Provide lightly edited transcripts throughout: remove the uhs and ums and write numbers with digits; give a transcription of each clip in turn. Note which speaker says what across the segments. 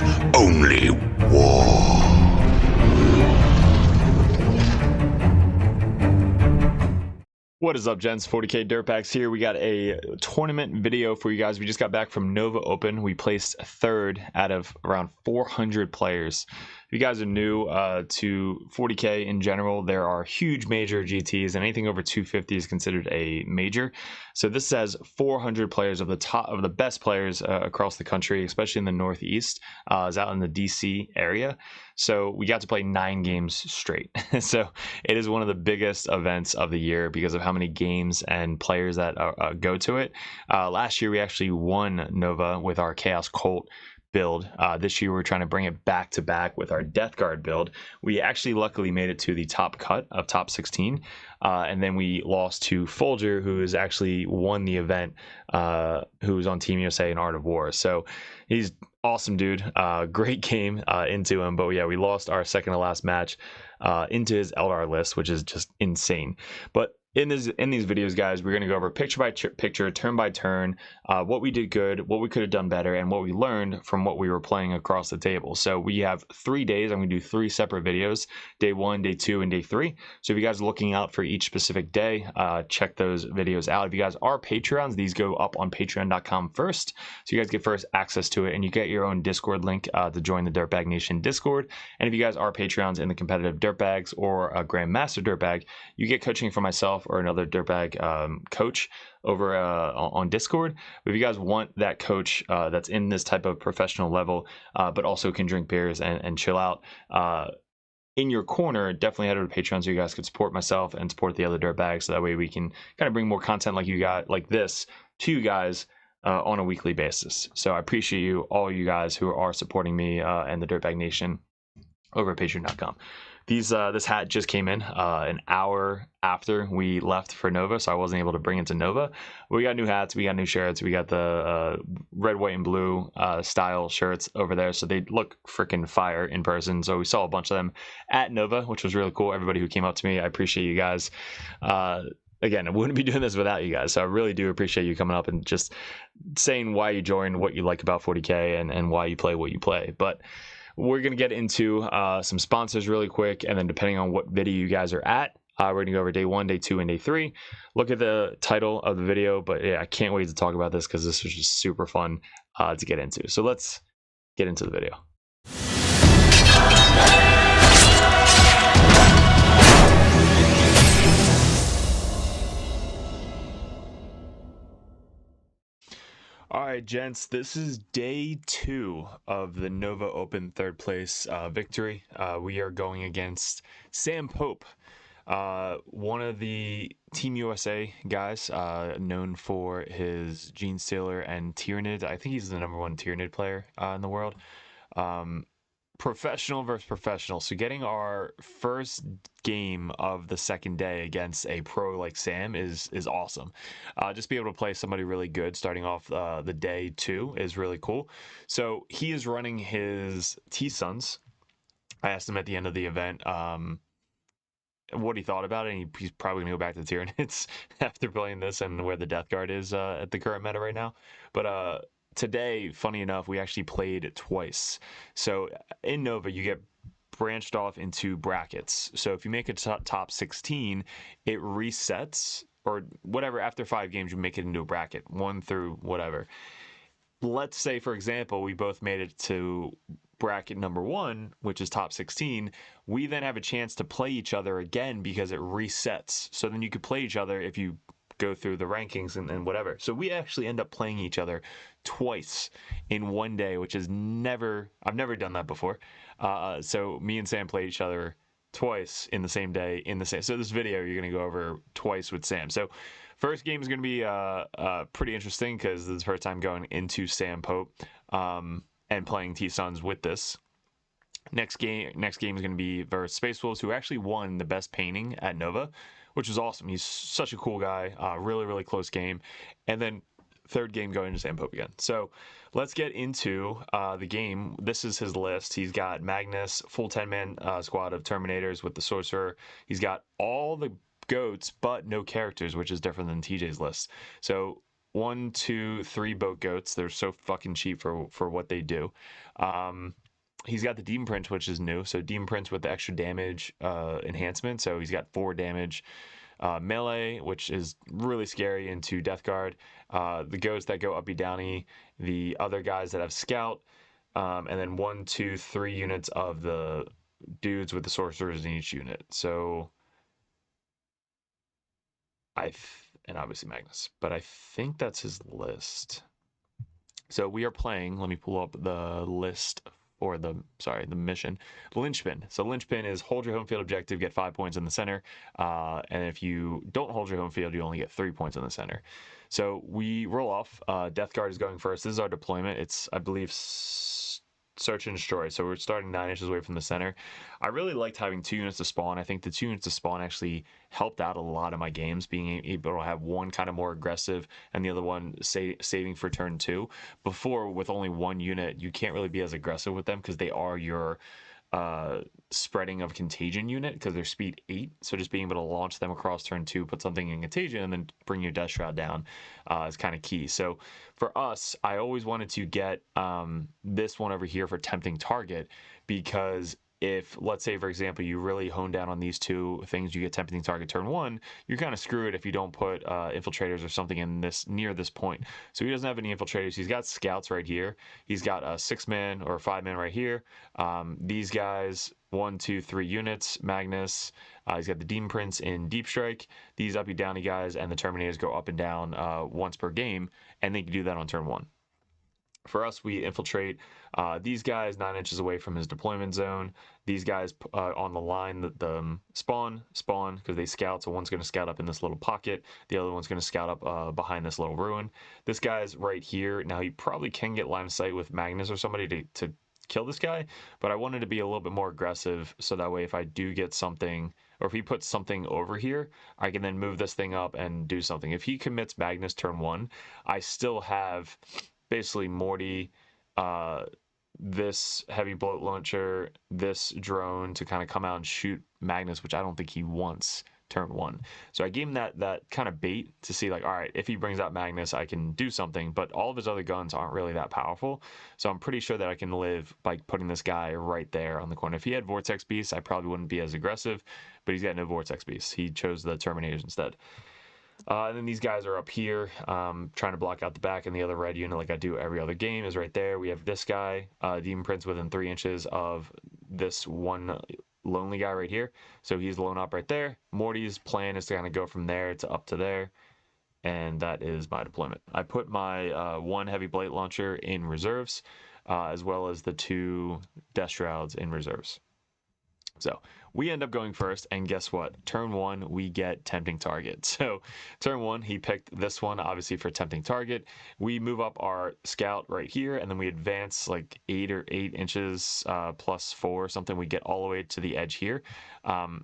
Speaker 1: is only war.
Speaker 2: What is up, gents? 40k Dirtbags here. We got a tournament video for you guys. We just got back from Nova Open. We placed third out of around 400 players. If you guys are new to 40k in general, there are huge major GTs, and anything over 250 is considered a major. So this says 400 players of the best players across the country, especially in the Northeast, is out in the DC area. So we got to play 9 games straight. So it is one of the biggest events of the year because of how many games and players that go to it. Last year we actually won Nova with our Chaos Cult build. This year we're trying to bring it back to back with our Death Guard build. We actually luckily made it to the top cut of top 16, and then we lost to Folger, who has actually won the event, who's on Team USA in Art of War. So he's awesome dude. Great game into him, but yeah, we lost our second to last match into his Eldar list, which is just insane. But in these videos, guys, we're going to go over picture by picture, turn by turn, what we did good, what we could have done better, and what we learned from what we were playing across the table. So we have 3 days. I'm going to do 3 separate videos, day 1, day 2, and day 3. So if you guys are looking out for each specific day, check those videos out. If you guys are Patreons, these go up on patreon.com first. So you guys get first access to it, and you get your own Discord link to join the Dirtbag Nation Discord. And if you guys are Patreons in the competitive Dirtbags or a Grandmaster Dirtbag, you get coaching from myself or another Dirtbag coach over on Discord. But if you guys want that coach that's in this type of professional level, but also can drink beers and chill out in your corner, definitely head over to Patreon so you guys could support myself and support the other Dirtbags, so that way we can kind of bring more content like this to you guys on a weekly basis. So I appreciate you, all you guys who are supporting me and the Dirtbag Nation over at patreon.com. This hat just came in an hour after we left for Nova, so I wasn't able to bring it to Nova. We got new hats, we got new shirts, we got the red, white, and blue style shirts over there, so they look freaking fire in person. So we saw a bunch of them at Nova, which was really cool. Everybody who came up to me, I appreciate you guys. Again, I wouldn't be doing this without you guys, so I really do appreciate you coming up and just saying why you joined, what you like about 40k, and why you play what you play. But we're going to get into some sponsors really quick, and then depending on what video you guys are at, we're going to go over day 1, day 2, and day 3. Look at the title of the video, but yeah, I can't wait to talk about this because this was just super fun to get into. So let's get into the video. All right, gents, this is day 2 of the Nova Open third place victory. We are going against Sam Pope, one of the Team USA guys, known for his Gene Stealer and Tyrannid. I think he's the #1 Tyrannid player in the world. Professional versus professional. So getting our first game of the second day against a pro like Sam is awesome. Just be able to play somebody really good starting off the day 2 is really cool. So he is running his T-Sons. I asked him at the end of the event what he thought about it, and he's probably gonna go back to Tyrannids after playing this and where the Death Guard is at the current meta right now. But today, funny enough, we actually played twice. So in Nova, you get branched off into brackets. So if you make it top 16, it resets, or whatever, after 5 games, you make it into a bracket, 1 through whatever. Let's say, for example, we both made it to bracket #1, which is top 16. We then have a chance to play each other again because it resets. So then you could play each other if you go through the rankings and whatever. So we actually end up playing each other twice in one day, which is I've never done that before. So me and Sam played each other twice in the same day so this video you're going to go over twice with Sam. So first game is going to be pretty interesting because this is the first time going into Sam Pope and playing T-Sons with this. Next game is going to be versus Space Wolves, who actually won the best painting at Nova, which is awesome. He's such a cool guy. Really, really close game. And then third game going to Sam Pope again. So let's get into the game. This is his list. He's got Magnus, full 10-man squad of Terminators with the Sorcerer. He's got all the goats, but no characters, which is different than TJ's list. So 1, 2, 3 boat goats. They're so fucking cheap for what they do. He's got the Demon Prince, which is new. So Demon Prince with the extra damage enhancement. So he's got 4 damage. Melee, which is really scary, into Death Guard. The goats that go uppy downy. The other guys that have Scout. And then 1, 2, 3 units of the dudes with the sorcerers in each unit. So and obviously Magnus, but I think that's his list. So we are playing, let me pull up the list, or the mission. Linchpin. So Linchpin is hold your home field objective, get 5 points in the center. And if you don't hold your home field, you only get 3 points in the center. So we roll off. Death Guard is going first. This is our deployment. It's, I believe, search and destroy. So we're starting 9 inches away from the center. I really liked having 2 units to spawn. I think the 2 units to spawn actually helped out a lot of my games, being able to have one kind of more aggressive and the other one saving for turn 2. Before, with only 1 unit, you can't really be as aggressive with them because they are your spreading of contagion unit, because they're speed 8. So just being able to launch them across turn 2, put something in contagion, and then bring your Death Shroud down is kind of key. So for us, I always wanted to get this one over here for tempting target, because if, let's say, for example, you really hone down on these 2 things, you get tempting target turn 1, you're kind of screwed if you don't put infiltrators or something in this near this point. So he doesn't have any infiltrators. He's got scouts right here. He's got a 6-man or 5-man right here. These guys, 1, 2, 3 units. Magnus. He's got the Demon Prince in Deep Strike. These uppy downy guys and the Terminators go up and down once per game, and they can do that on turn 1. For us, we infiltrate these guys 9 inches away from his deployment zone. These guys on the line, the spawn, because they scout. So one's going to scout up in this little pocket. The other one's going to scout up behind this little ruin. This guy's right here. Now, he probably can get line of sight with Magnus or somebody to kill this guy, but I wanted to be a little bit more aggressive, so that way if I do get something, or if he puts something over here, I can then move this thing up and do something. If he commits Magnus turn 1, I still have basically Morty, this heavy bloat launcher, this drone to kind of come out and shoot Magnus, which I don't think he wants turn 1. So I gave him that kind of bait to see, like, all right, if he brings out Magnus, I can do something, but all of his other guns aren't really that powerful. So I'm pretty sure that I can live by putting this guy right there on the corner. If he had Vortex Beasts, I probably wouldn't be as aggressive, but he's got no Vortex Beasts. He chose the Terminators instead. And then these guys are up here trying to block out the back, and the other red unit, like I do every other game, is right there. We have this guy, Demon Prince, within 3 inches of this one lonely guy right here. So he's blown up right there. Morty's plan is to kind of go from there to up to there. And that is my deployment. I put my 1 heavy blade launcher in reserves, as well as the 2 Death Shrouds in reserves. So we end up going first, and guess what? Turn 1, we get tempting target. So turn 1, he picked this one, obviously, for tempting target. We move up our scout right here, and then we advance like 8 inches plus 4 or something. We get all the way to the edge here,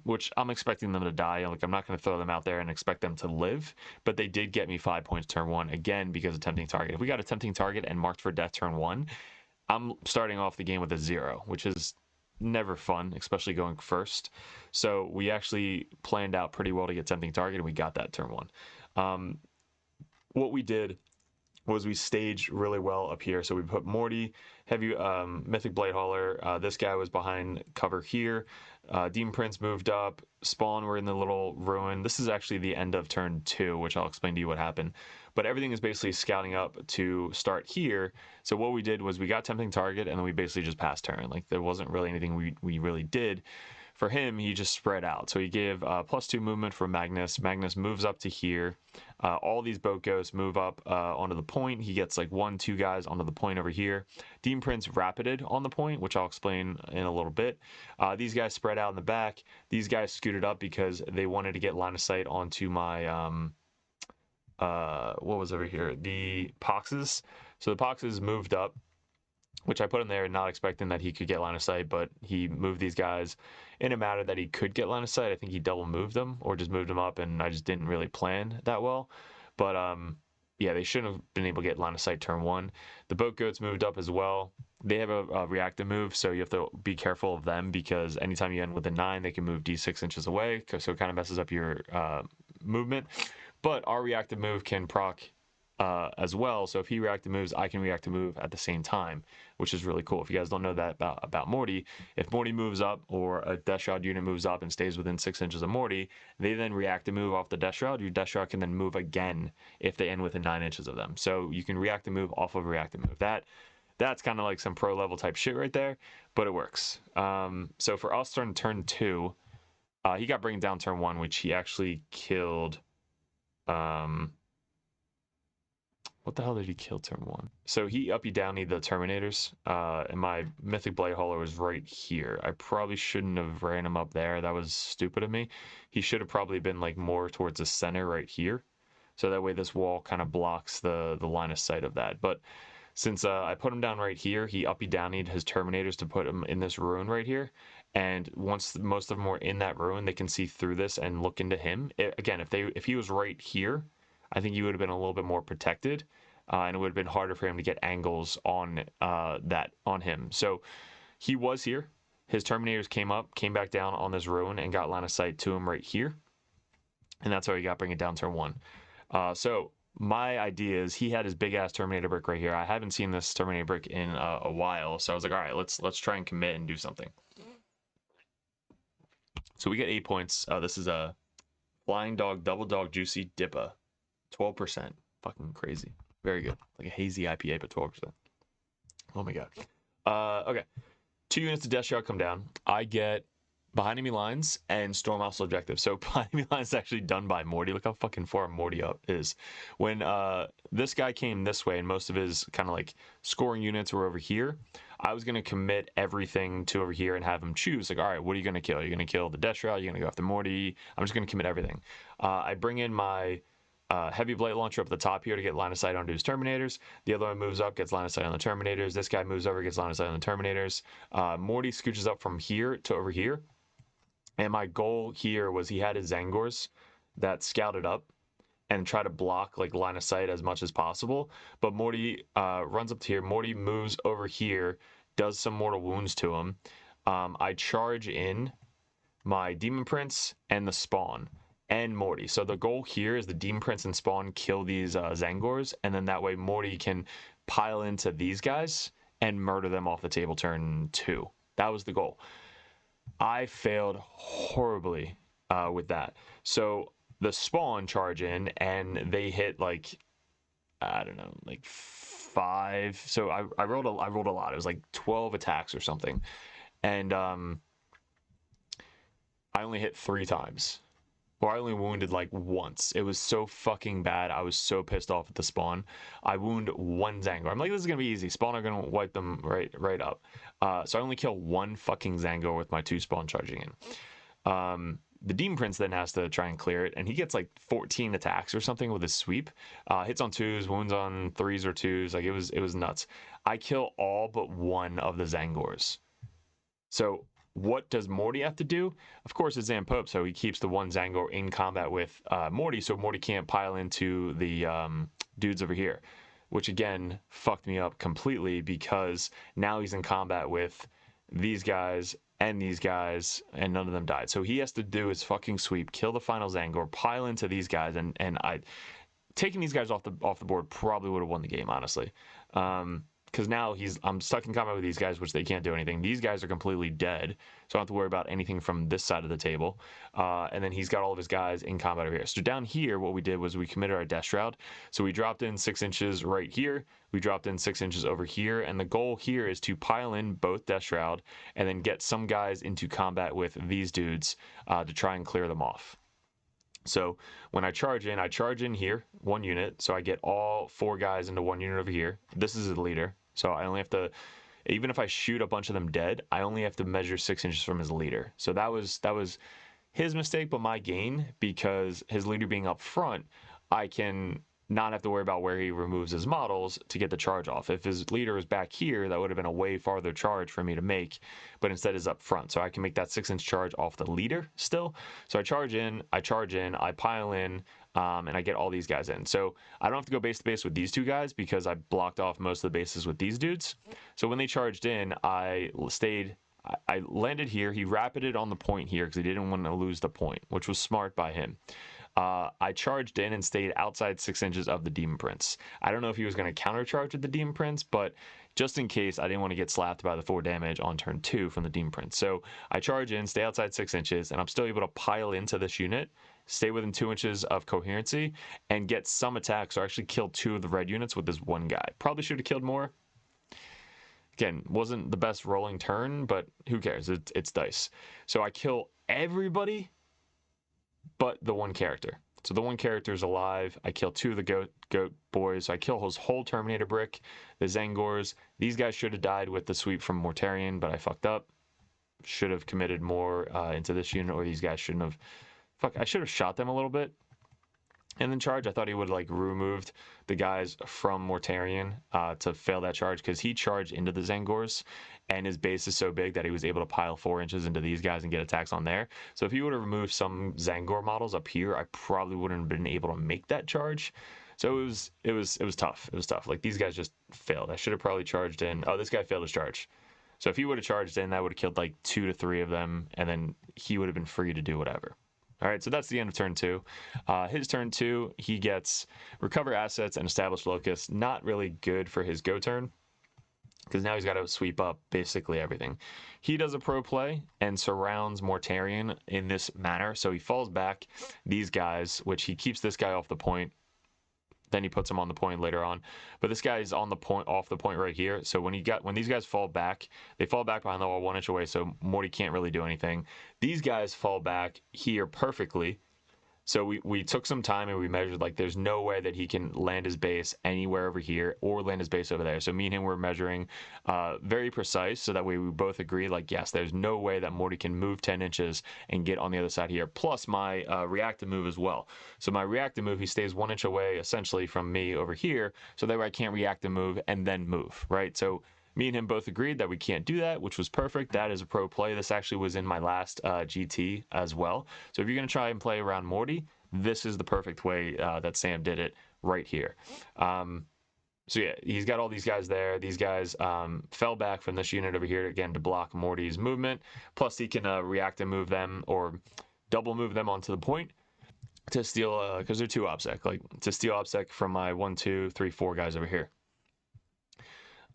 Speaker 2: which I'm expecting them to die. Like, I'm not going to throw them out there and expect them to live, but they did get me 5 points turn 1, again, because of tempting target. If we got a tempting target and marked for death turn 1, I'm starting off the game with a 0, which is never fun, especially going first. So we actually planned out pretty well to get tempting target, and we got that turn 1. What we did was we staged really well up here. So we put Morty, heavy Mythic Blade Hauler. This guy was behind cover here. Demon Prince moved up. Spawn were in the little ruin. This is actually the end of turn 2, which I'll explain to you what happened. But everything is basically scouting up to start here. So what we did was we got tempting target, and then we basically just passed turn. Like, there wasn't really anything we really did. For him, he just spread out. So he gave +2 movement for Magnus. Magnus moves up to here. All these boat ghosts move up onto the point. He gets like 1, 2 guys onto the point over here. Demon Prince rapided on the point, which I'll explain in a little bit. These guys spread out in the back. These guys scooted up because they wanted to get line of sight onto my what was over here? The Poxes. So the Poxes moved up, which I put in there not expecting that he could get line of sight, but he moved these guys in a manner that he could get line of sight. I think he double moved them or just moved them up, and I just didn't really plan that well. But yeah, they shouldn't have been able to get line of sight turn 1. The boat goats moved up as well. They have a reactive move, so you have to be careful of them, because anytime you end with a 9, they can move D6 inches away, so it kind of messes up your movement. But our reactive move can proc as well. So if he react to moves, I can react to move at the same time, which is really cool. If you guys don't know that about Morty, if Morty moves up or a Death Shroud unit moves up and stays within 6 inches of Morty, they then react to move off the Death Shroud. Your Death Shroud can then move again if they end within 9 inches of them. So you can react to move off of react to move. That's kind of like some pro level type shit right there, but it works. So for us turn 2, he got bringing down turn 1, which he actually killed. What the hell did he kill turn 1? So he uppy downy the Terminators, and my Mythic Blade Hauler was right here. I probably shouldn't have ran him up there. That was stupid of me. He should have probably been like more towards the center right here. So that way this wall kind of blocks the line of sight of that. But since I put him down right here, he uppy downied his Terminators to put him in this ruin right here. And once most of them were in that ruin, they can see through this and look into him. Again, if he was right here, I think he would have been a little bit more protected, and it would have been harder for him to get angles on him. So he was here. His Terminators came up, came back down on this ruin, and got line of sight to him right here. And that's how he got bring it down turn 1. So my idea is he had his big ass Terminator brick right here. I haven't seen this Terminator brick in a while, so I was like, all right, let's try and commit and do something. So we get 8 points. This is a Flying Dog Double Dog Juicy Dippa. 12%. Fucking crazy. Very good. Like a hazy IPA, but 12%. Oh my god. Okay. 2 units of Death Shroud come down. I get behind enemy lines and storm hostile objective. So behind enemy lines is actually done by Morty. Look how fucking far Morty up is. When this guy came this way and most of his kind of like scoring units were over here, I was going to commit everything to over here and have him choose. Like, all right, what are you going to kill? You're going to kill the Death Shroud? You're going to go after Morty? I'm just going to commit everything. I bring in my heavy blade launcher up at the top here to get line of sight onto his Terminators. The other one moves up, gets line of sight on the Terminators. This guy moves over, gets line of sight on the Terminators. Morty scooches up from here to over here. And my goal here was he had his Zangors that scouted up and try to block like line of sight as much as possible. But Morty runs up to here. Morty moves over here, does some mortal wounds to him. I charge in my Demon Prince and the Spawn and Morty. So the goal here is the Demon Prince and Spawn kill these Zangors, and then that way Morty can pile into these guys and murder them off the table turn 2. That was the goal. I failed horribly with that. So the Spawn charge in, and they hit like, I don't know, like 5. So I rolled a lot. It was like 12 attacks or something, and I only hit 3 times. Or I only wounded like once. It was so fucking bad. I was so pissed off at the Spawn. I wound 1 Zangor. I'm like, this is gonna be easy. Spawn are gonna wipe them right up. So I only kill 1 fucking Zangor with my 2 Spawn charging in. The Demon Prince then has to try and clear it, and he gets like 14 attacks or something with his sweep. Hits on 2s, wounds on 3s or 2s. Like it was nuts. I kill all but 1 of the Zangors. So what does Morty have to do? Of course, it's Zampope, so he keeps the 1 Zangor in combat with Morty, so Morty can't pile into the dudes over here, which again fucked me up completely because now he's in combat with these guys and these guys, and none of them died. So he has to do his fucking sweep, kill the final Zangor, pile into these guys, and taking these guys off the board probably would have won the game, honestly. Because now I'm stuck in combat with these guys, which they can't do anything. These guys are completely dead, so I don't have to worry about anything from this side of the table. And then he's got all of his guys in combat over here. So down here, what we did was we committed our Death Shroud. So we dropped in 6 inches right here. We dropped in 6 inches over here. And the goal here is to pile in both Death Shroud and then get some guys into combat with these dudes to try and clear them off. So when I charge in here, 1 unit. So I get all 4 guys into 1 unit over here. This is the leader. So I only have to, even if I shoot a bunch of them dead, I only have to measure 6 inches from his leader. So that was his mistake, but my gain, because his leader being up front, I can not have to worry about where he removes his models to get the charge off. If his leader was back here, that would have been a way farther charge for me to make, but instead is up front. So I can make that 6-inch charge off the leader still. So I charge in, I pile in, and I get all these guys in. So I don't have to go base to base with these 2 guys because I blocked off most of the bases with these dudes. So when they charged in, I landed here. He rapided on the point here because he didn't want to lose the point, which was smart by him. I charged in and stayed outside 6 inches of the Demon Prince. I don't know if he was going to countercharge with the Demon Prince, but just in case, I didn't want to get slapped by the 4 damage on turn 2 from the Demon Prince. So I charge in, stay outside 6 inches, and I'm still able to pile into this unit, stay within 2 inches of coherency, and get some attacks. So I actually killed 2 of the red units with this one guy. Probably should have killed more. Again, wasn't the best rolling turn, but who cares? It's dice. So I kill everybody but the one character. So the one character is alive. I kill 2 of the goat boys. So I kill his whole Terminator brick, the Zangors. These guys should have died with the sweep from Mortarion, but I fucked up. Should have committed more into this unit, or these guys shouldn't have. Fuck, I should have shot them a little bit. And then charge, I thought he would like removed the guys from Mortarion to fail that charge, because he charged into the Zangors, and his base is so big that he was able to pile 4 inches into these guys and get attacks on there. So if he would have removed some Zangor models up here, I probably wouldn't have been able to make that charge. So it was tough. It was tough. Like, these guys just failed. I should have probably charged in. Oh, this guy failed his charge. So if he would have charged in, that would have killed like 2 to 3 of them, and then he would have been free to do whatever. All right, so that's the end of turn 2. His turn 2, he gets recover assets and establish locus. Not really good for his go turn, because now he's got to sweep up basically everything. He does a pro play and surrounds Mortarion in this manner. So he falls back these guys, which he keeps this guy off the point. Then he puts him on the point later on. But this guy is on the point, off the point right here. So when these guys fall back, they fall back behind the wall 1 inch away, so Morty can't really do anything. These guys fall back here perfectly. So we took some time and we measured, like, there's no way that he can land his base anywhere over here or land his base over there. So me and him were measuring very precise, so that way we both agreed, like, yes, there's no way that Morty can move 10 inches and get on the other side here, plus my reactive move as well. So my reactive move, he stays 1 inch away essentially from me over here, so that way I can't react and move and then move, right? So me and him both agreed that we can't do that, which was perfect. That is a pro play. This actually was in my last GT as well. So if you're going to try and play around Morty, this is the perfect way that Sam did it right here. So yeah, he's got all these guys there. These guys fell back from this unit over here, again, to block Morty's movement. Plus, he can react and move them, or double move them onto the point to steal, because they're 2 OBSEC, like to steal OBSEC from my 1, 2, 3, 4 guys over here.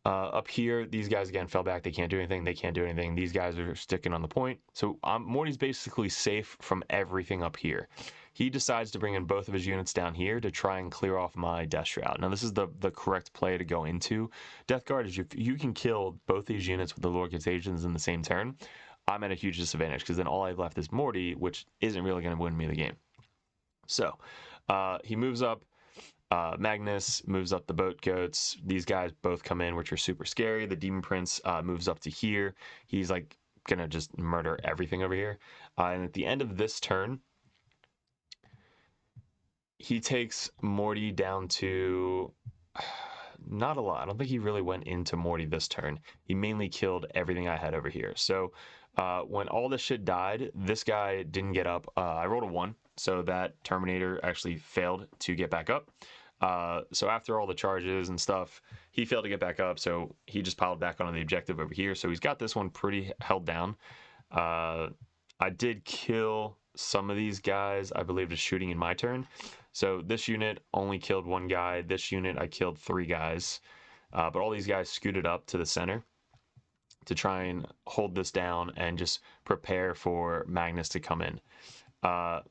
Speaker 2: Up here, these guys again fell back. They can't do anything. They can't do anything. These guys are sticking on the point. So Morty's basically safe from everything up here. He decides to bring in both of his units down here to try and clear off my Death Shroud. Now, this is the correct play to go into Death Guard. Is you can kill both these units with the Lord Contagions in the same turn. I'm at a huge disadvantage, because then all I have left is Morty, which isn't really going to win me the game. So he moves up. Magnus moves up the boat goats. These guys both come in, which are super scary. The Demon Prince moves up to here. He's like gonna just murder everything over here. And at the end of this turn, he takes Morty down to not a lot. I don't think he really went into Morty this turn. He mainly killed everything I had over here. So when all this shit died, this guy didn't get up. I rolled a 1, so that Terminator actually failed to get back up. So after all the charges and stuff, he failed to get back up, so he just piled back onto the objective over here. So he's got this one pretty held down. I did kill some of these guys, I believe, just shooting in my turn. So this unit only killed 1 guy. This unit, I killed 3 guys. But all these guys scooted up to the center to try and hold this down and just prepare for Magnus to come in.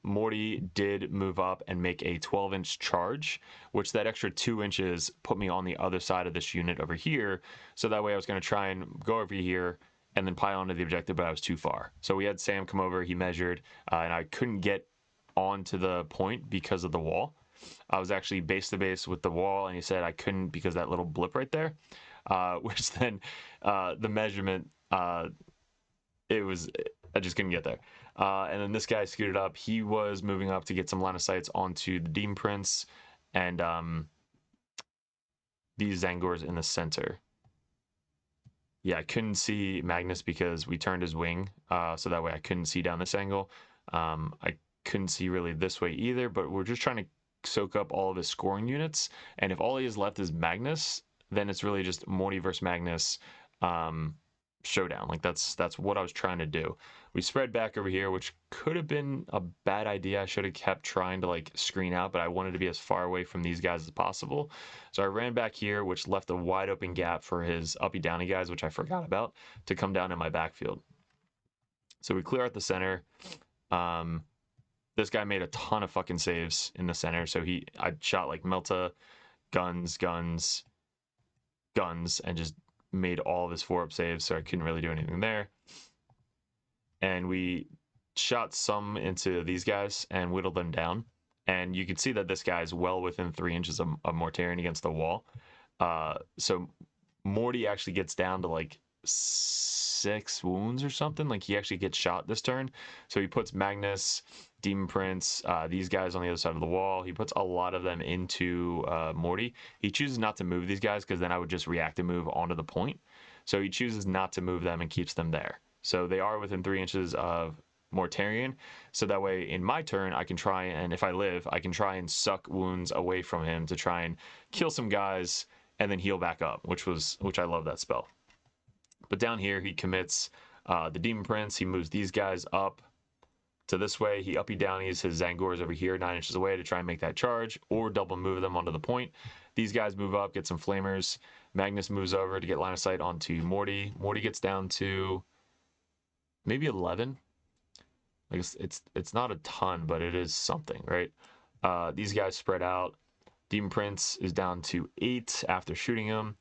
Speaker 2: Morty did move up and make a 12-inch charge, which that extra 2 inches put me on the other side of this unit over here. So that way I was going to try and go over here and then pile onto the objective, but I was too far. So we had Sam come over, he measured, and I couldn't get onto the point because of the wall. I was actually base to base with the wall, and he said I couldn't because that little blip right there, which then the measurement, I just couldn't get there. And then this guy scooted up. He was moving up to get some line of sights onto the Demon Prince and these Zangors in the center. Yeah, I couldn't see Magnus because we turned his wing, so that way I couldn't see down this angle. I couldn't see really this way either, but we're just trying to soak up all of his scoring units. And if all he has left is Magnus, then it's really just Morty versus Magnus. showdown. Like that's what I was trying to do. We spread back over here, which could have been a bad idea. I should have kept trying to like screen out, but I wanted to be as far away from these guys as possible. So I ran back here, which left a wide open gap for his uppy downy guys, which I forgot about, to come down in my backfield. So we clear out the center. This guy made a ton of fucking saves in the center. So I shot like Melta, guns, and just made all of his 4-up saves, so I couldn't really do anything there. And we shot some into these guys and whittled them down. And you can see that this guy is well within 3 inches of Mortarion against the wall. So Morty actually gets down to like 6 wounds or something. Like he actually gets shot this turn. So he puts Magnus, Demon Prince, these guys on the other side of the wall. He puts a lot of them into Morty. He chooses not to move these guys because then I would just react and move onto the point. So he chooses not to move them and keeps them there. So they are within 3 inches of Mortarion. So that way in my turn, I can try, and if I live, I can try and suck wounds away from him to try and kill some guys and then heal back up, which I love that spell. But down here, he commits the Demon Prince. He moves these guys up to this way. He uppy downies his Zangors over here 9 inches away to try and make that charge or double move them onto the point. These guys move up, get some flamers. Magnus moves over to get line of sight onto Morty. Morty gets down to maybe 11. Like it's not a ton, but it is something, right? These guys spread out. Demon Prince is down to 8 after shooting him.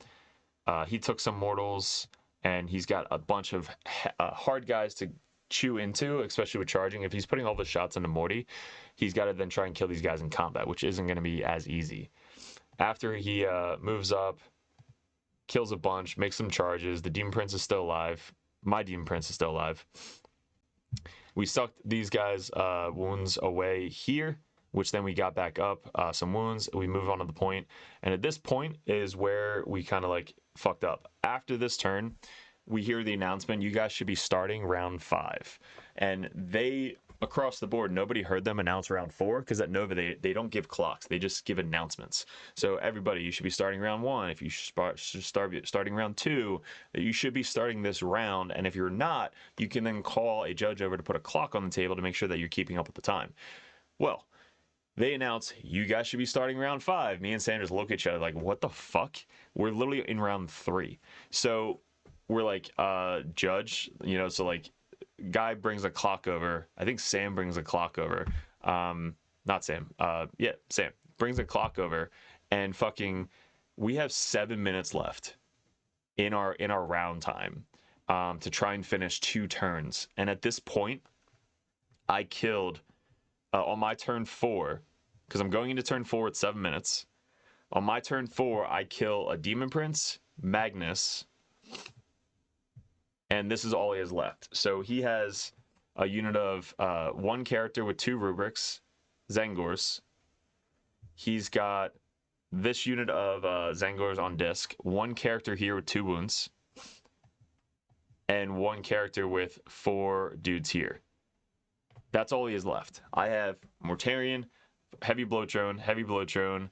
Speaker 2: He took some mortals, and he's got a bunch of hard guys to chew into, especially with charging. If he's putting all the shots into Morty, he's got to then try and kill these guys in combat, which isn't going to be as easy. After he moves up, kills a bunch, makes some charges, the Demon Prince is still alive. My Demon Prince is still alive. We sucked these guys' wounds away here, which then we got back up some wounds. We move on to the point, and at this point is where we kind of like fucked up. After this turn, we hear the announcement, you guys should be starting round 5. And they, across the board, nobody heard them announce round 4, because at Nova, they don't give clocks. They just give announcements. So everybody, you should be starting round 1. If you starting round 2, you should be starting this round. And if you're not, you can then call a judge over to put a clock on the table to make sure that you're keeping up with the time. Well, they announce, you guys should be starting round 5. Me and Sanders look at each other like, what the fuck? We're literally in round 3. So we're like, judge, so like, guy brings a clock over. I think Sam brings a clock over. Not Sam. Yeah, Sam brings a clock over, and fucking, we have 7 minutes left in our round time to try and finish 2 turns. And at this point, I killed on my turn 4, because I'm going into turn 4 at 7 minutes. On my turn 4, I kill a Demon Prince, Magnus, and this is all he has left. So he has a unit of 1 character with 2 rubrics, Zangors. He's got this unit of Zangors on disc, 1 character here with 2 wounds, and 1 character with 4 dudes here. That's all he has left. I have Mortarion, Heavy Blowtron,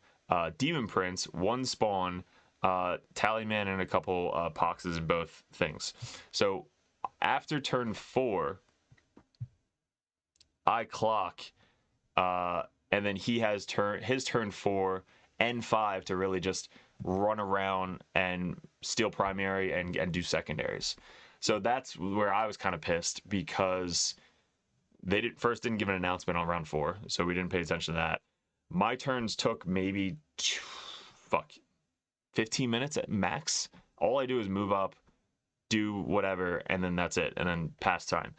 Speaker 2: Demon Prince, 1 spawn, Tallyman, and a couple poxes in both things. So after turn 4, I clock, and then he has his turn 4 and 5 to really just run around and steal primary and do secondaries. So that's where I was kind of pissed, because they didn't give an announcement on round 4, so we didn't pay attention to that. My turns took maybe 15 minutes at max. All I do is move up, do whatever, and then that's it, and then pass time.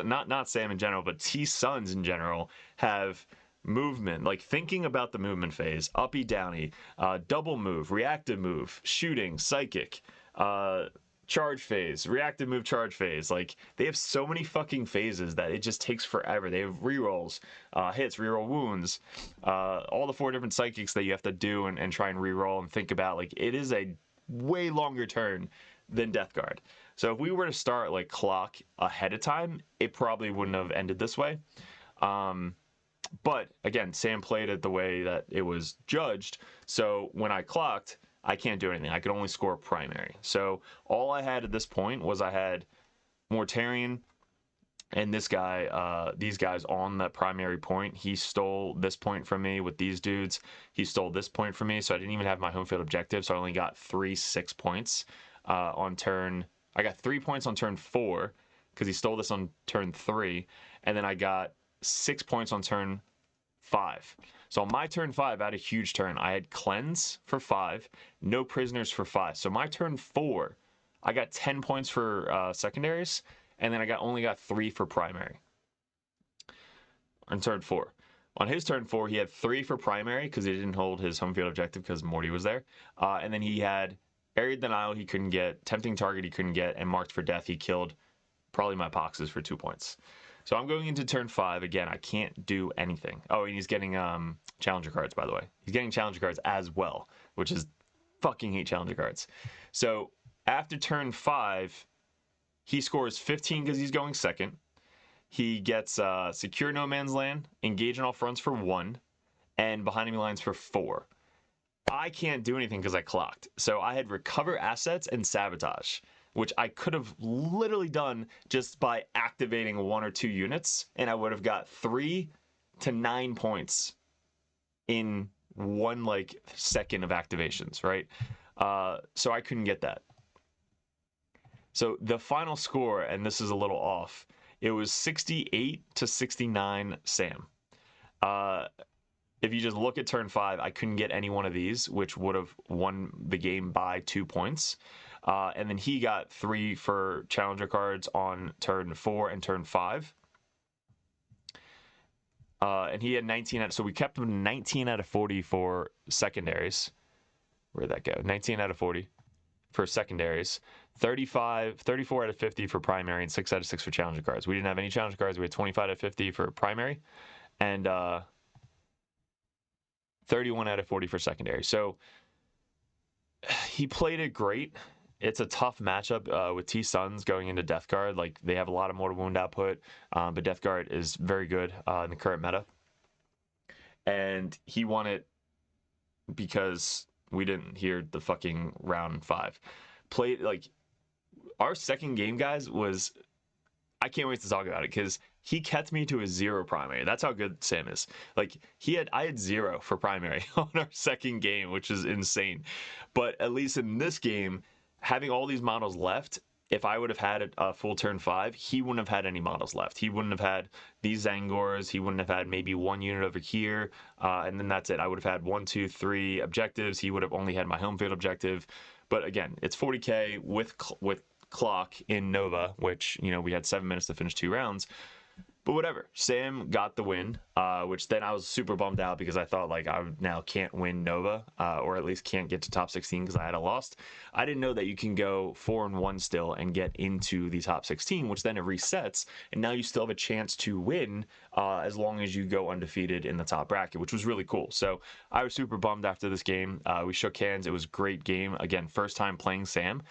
Speaker 2: Not Sam in general, but T-Sons in general have movement, like thinking about the movement phase, uppy downy, double move, reactive move, shooting, psychic, charge phase, reactive move, charge phase. Like, they have so many fucking phases that it just takes forever. They have rerolls, hits, reroll wounds, all the 4 different psychics that you have to do and try and reroll and think about. Like, it is a way longer turn than Death Guard. So if we were to start like clock ahead of time, it probably wouldn't have ended this way. But again, Sam played it the way that it was judged. So when I clocked, I can't do anything. I could only score primary. So all I had at this point was I had Mortarion and this guy, these guys on that primary point. He stole this point from me with these dudes. He stole this point from me, so I didn't even have my home field objective, so I only got 6 points on turn. I got 3 points on turn 4 because he stole this on turn 3, and then I got 6 points on turn 5. So on my turn 5, I had a huge turn. I had cleanse for 5, no prisoners for 5. So my turn 4, I got 10 points for secondaries, and then I only got 3 for primary. On turn 4. On his turn 4, he had 3 for primary because he didn't hold his home field objective because Morty was there. And then he had Aerial Denial he couldn't get, Tempting Target he couldn't get, and Marked for Death he killed probably my Poxes for 2 points. So I'm going into turn 5. Again, I can't do anything. Oh, and he's getting Challenger cards, by the way. He's getting Challenger cards as well, which is fucking hate Challenger cards. So after turn 5, he scores 15 because he's going second. He gets Secure No Man's Land, Engage on all fronts for 1, and Behind Enemy Lines for 4. I can't do anything because I clocked. So I had Recover Assets and Sabotage, which I could have literally done just by activating 1 or 2 units, and I would have got 3 to 9 points in 1 second of activations, right? So I couldn't get that. So the final score, and this is a little off, it was 68 to 69 Sam. If you just look at turn 5, I couldn't get any one of these, which would have won the game by 2 points. And then he got 3 for Challenger cards on turn 4 and turn 5. And he had 19 so we kept him 19 out of 40 for secondaries. Where'd that go? 19 out of 40 for secondaries. 34 out of 50 for primary, and 6 out of 6 for Challenger cards. We didn't have any Challenger cards. We had 25 out of 50 for primary, and 31 out of 40 for secondary. So he played it great. It's a tough matchup with T-Suns going into Death Guard. Like, they have a lot of mortal wound output, but Death Guard is very good in the current meta. And he won it because we didn't hear the fucking round 5. Played, like, our second game, guys, was... I can't wait to talk about it because he kept me to a 0 primary. That's how good Sam is. Like, I had 0 for primary on our second game, which is insane. But at least in this game, having all these models left, if I would have had a full turn 5, he wouldn't have had any models left. He wouldn't have had these Zangors. He wouldn't have had maybe 1 unit over here, and then that's it. I would have had 1, 2, 3 objectives. He would have only had my home field objective. But again, it's 40k with clock in Nova, which, you know, we had 7 minutes to finish 2 rounds. But whatever, Sam got the win, which then I was super bummed out because I thought, like, I now can't win Nova, or at least can't get to top 16 because I had a lost. I didn't know that you can go 4-1 still and get into the top 16, which then it resets, and now you still have a chance to win as long as you go undefeated in the top bracket, which was really cool. So I was super bummed after this game. We shook hands. It was a great game. Again, first time playing Sam.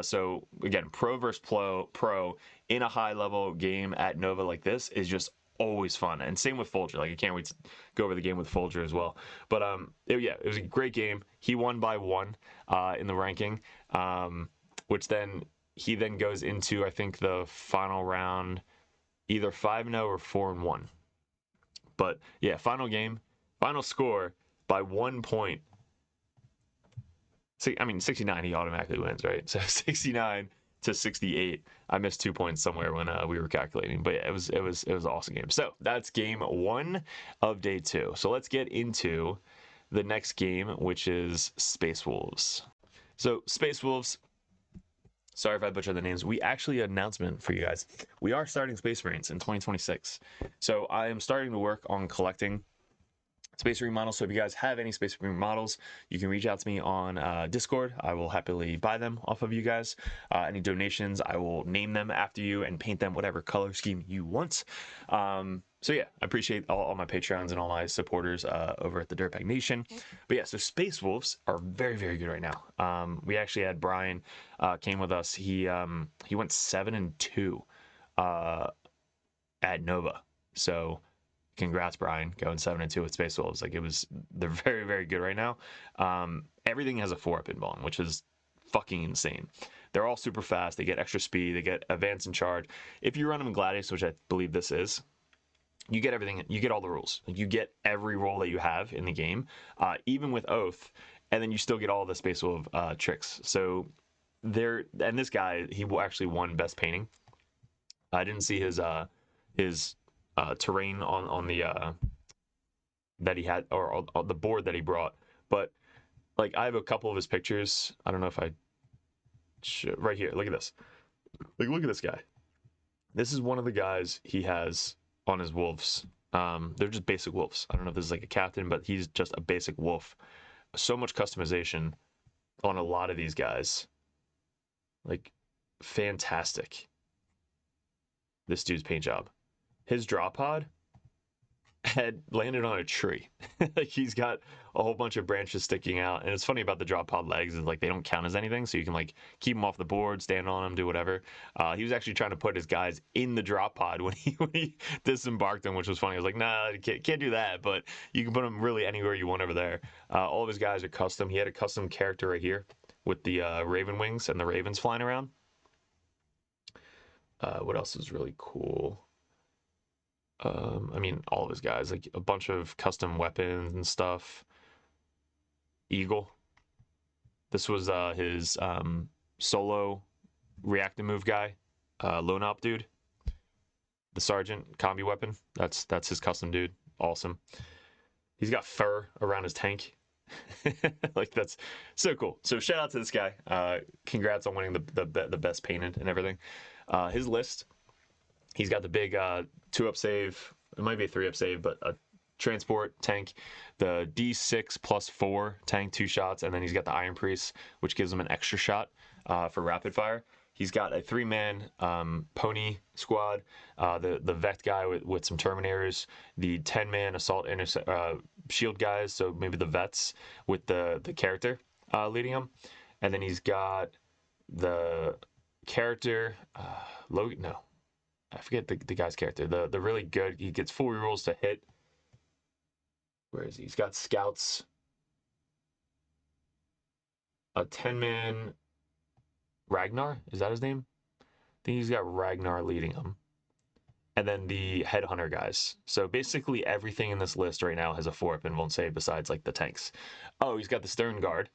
Speaker 2: So again, pro versus pro in a high-level game at Nova like this is just always fun. And same with Folger. Like, I can't wait to go over the game with Folger as well. But it was a great game. He won by 1 in the ranking, which then he then goes into, I think, the final round, either 5-0 or 4-1. But yeah, final game, final score by 1 point. I mean, 69, he automatically wins, right? So 69 to 68. I missed 2 points somewhere when we were calculating, but yeah, it was an awesome game. So that's game 1 of day 2. So let's get into the next game, which is Space Wolves. So Space Wolves, sorry if I butchered the names. We actually had an announcement for you guys. We are starting Space Marines in 2026. So I am starting to work on collecting Space Marine models. So if you guys have any Space Marine models, you can reach out to me on Discord. I will happily buy them off of you guys. Any donations, I will name them after you and paint them whatever color scheme you want. So yeah, I appreciate all my Patreons and all my supporters over at the Dirtbag Nation. But yeah, so Space Wolves are very, very good right now. We actually had Brian came with us. He went 7-2 at Nova. So congrats, Brian, going 7-2 with Space Wolves. Like, they're very, very good right now. everything has a 4-up invuln, which is fucking insane. They're all super fast. They get extra speed. They get advance and charge. If you run them in Gladius, which I believe this is, you get everything. You get all the rules. You get every role that you have in the game, even with Oath, and then you still get all the Space Wolf tricks. So there, and this guy, he actually won Best Painting. I didn't see his terrain on the that he had, or the board that he brought, but like I have a couple of his pictures. I don't know if I should, right here. Look at this. Like, look at this guy. This is one of the guys he has on his wolves. They're just basic wolves. I don't know if this is like a captain, but he's just a basic wolf. So much customization on a lot of these guys. Like, fantastic. This dude's paint job. His drop pod had landed on a tree. Like, he's got a whole bunch of branches sticking out, and it's funny about the drop pod legs is like they don't count as anything, so you can like keep them off the board, stand on them, do whatever. He was actually trying to put his guys in the drop pod when he disembarked them, which was funny. I was like, nah, you can't do that, but you can put them really anywhere you want over there. All of his guys are custom. He had a custom character right here with the raven wings and the ravens flying around. What else is really cool? I mean, all of his guys, like a bunch of custom weapons and stuff. Eagle. This was his solo reactive move guy, lone op dude. The sergeant combi weapon. That's his custom dude. Awesome. He's got fur around his tank. Like, that's so cool. So shout out to this guy. Congrats on winning the best painted and everything. His list. He's got the big 2-up save. It might be a 3-up save, but a transport tank, the D6+4 tank, 2 shots, and then he's got the Iron Priest, which gives him an extra shot for rapid fire. He's got a 3-man pony squad, the Vect guy with some Terminators, the 10-man assault shield guys, so maybe the vets with the character leading them, and then he's got the character Logan. No, I forget the guy's character. The really good. He gets 4 rolls to hit. Where is he? He's got scouts. A 10-man Ragnar. Is that his name? I think he's got Ragnar leading him. And then the headhunter guys. So basically everything in this list right now has a 4-up invuln save besides like the tanks. Oh, he's got the Stern Guard.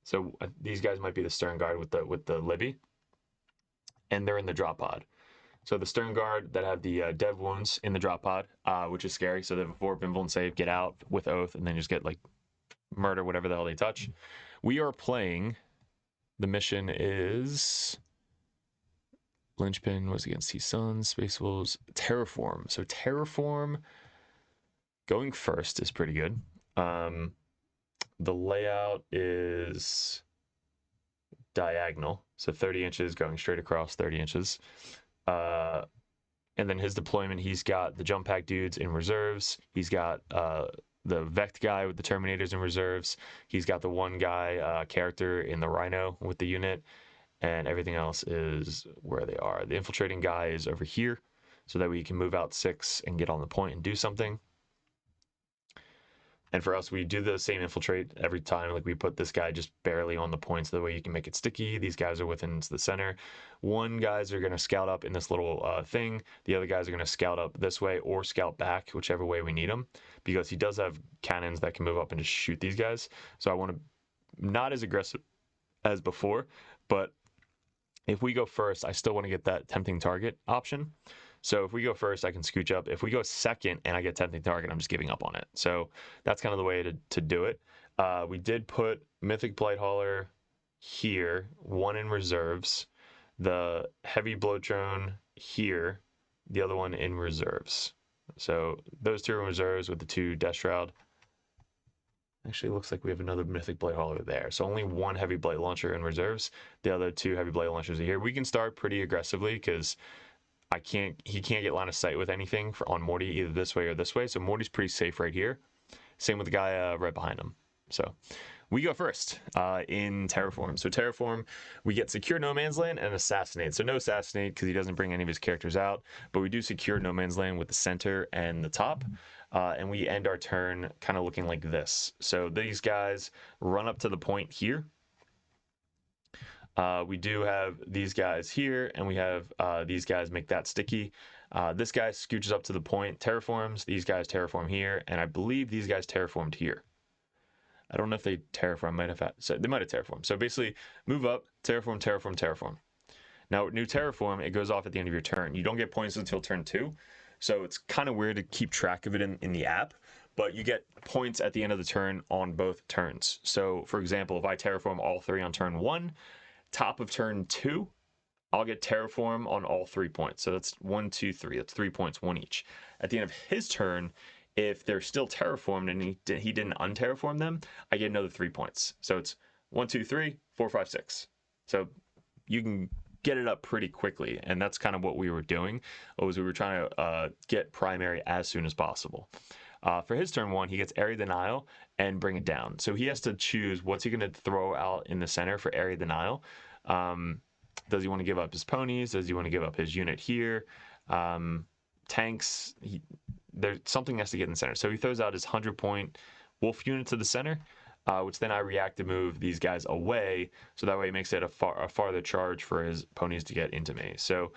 Speaker 2: So these guys might be the Stern Guard with the Libby. And they're in the drop pod. So the Stern Guard that have the dev wounds in the drop pod, which is scary. So they have a 4-up invuln save, get out with Oath, and then just get like murder whatever the hell they touch. We are playing. The mission is Linchpin was against T-Sun, Space Wolves, Terraform. So Terraform going first is pretty good. The layout is diagonal, so 30 inches going straight across 30 inches. And then his deployment, he's got the jump pack dudes in reserves. He's got the Vect guy with the Terminators in reserves. He's got the one guy character in the Rhino with the unit, and everything else is where they are. The infiltrating guy is over here, so that we can move out 6 and get on the point and do something. And for us, we do the same infiltrate every time. Like, we put this guy just barely on the point so that way you can make it sticky. These guys are within the center. One guys are going to scout up in this little thing. The other guys are going to scout up this way or scout back, whichever way we need them, because he does have cannons that can move up and just shoot these guys. So I want to not as aggressive as before, but if we go first, I still want to get that tempting target option. So if we go first, I can scooch up. If we go second and I get tempting target, I'm just giving up on it. So that's kind of the way to do it. We did put Mythic Blightholder here, 1 in reserves. The Heavy Blowtrone here, the other one in reserves. So those 2 in reserves with the 2 Death Shroud. Actually, it looks like we have another Mythic Blightholder there. So only 1 Heavy Blight Launcher in reserves. The other 2 Heavy Blight Launchers are here. We can start pretty aggressively because he can't get line of sight with anything on Morty, either this way or this way. So Morty's pretty safe right here. Same with the guy right behind him. So we go first in Terraform. So Terraform, we get Secure No Man's Land and Assassinate. So no Assassinate because he doesn't bring any of his characters out, but we do secure No Man's Land with the center and the top. and we end our turn kind of looking like this. So these guys run up to the point here. We do have these guys here, and we have these guys make that sticky. This guy scooches up to the point, terraforms. These guys terraform here, and I believe these guys terraformed here. I don't know if they terraform. Might have had, so they might have terraformed. So basically, move up, terraform, terraform, terraform. Now, new terraform, it goes off at the end of your turn. You don't get points until turn 2, so it's kind of weird to keep track of it in the app, but you get points at the end of the turn on both turns. So, for example, if I terraform all 3 on turn 1, top of turn 2, I'll get terraform on all 3 points. So that's 1, 2, 3. That's 3 points, 1 each. At the end of his turn, if they're still terraformed and he didn't unterraform them, I get another 3 points. So it's 1, 2, 3, 4, 5, 6. So you can get it up pretty quickly, and that's kind of what we were doing. Was we were trying to get primary as soon as possible. For his turn 1, he gets area denial and bring it down. So he has to choose what's he going to throw out in the center for area denial. Does he want to give up his ponies? Does he want to give up his unit here? Tanks, there's something has to get in the center. So he throws out his 100-point wolf unit to the center, which then I react to move these guys away. So that way it makes it a farther charge for his ponies to get into me. So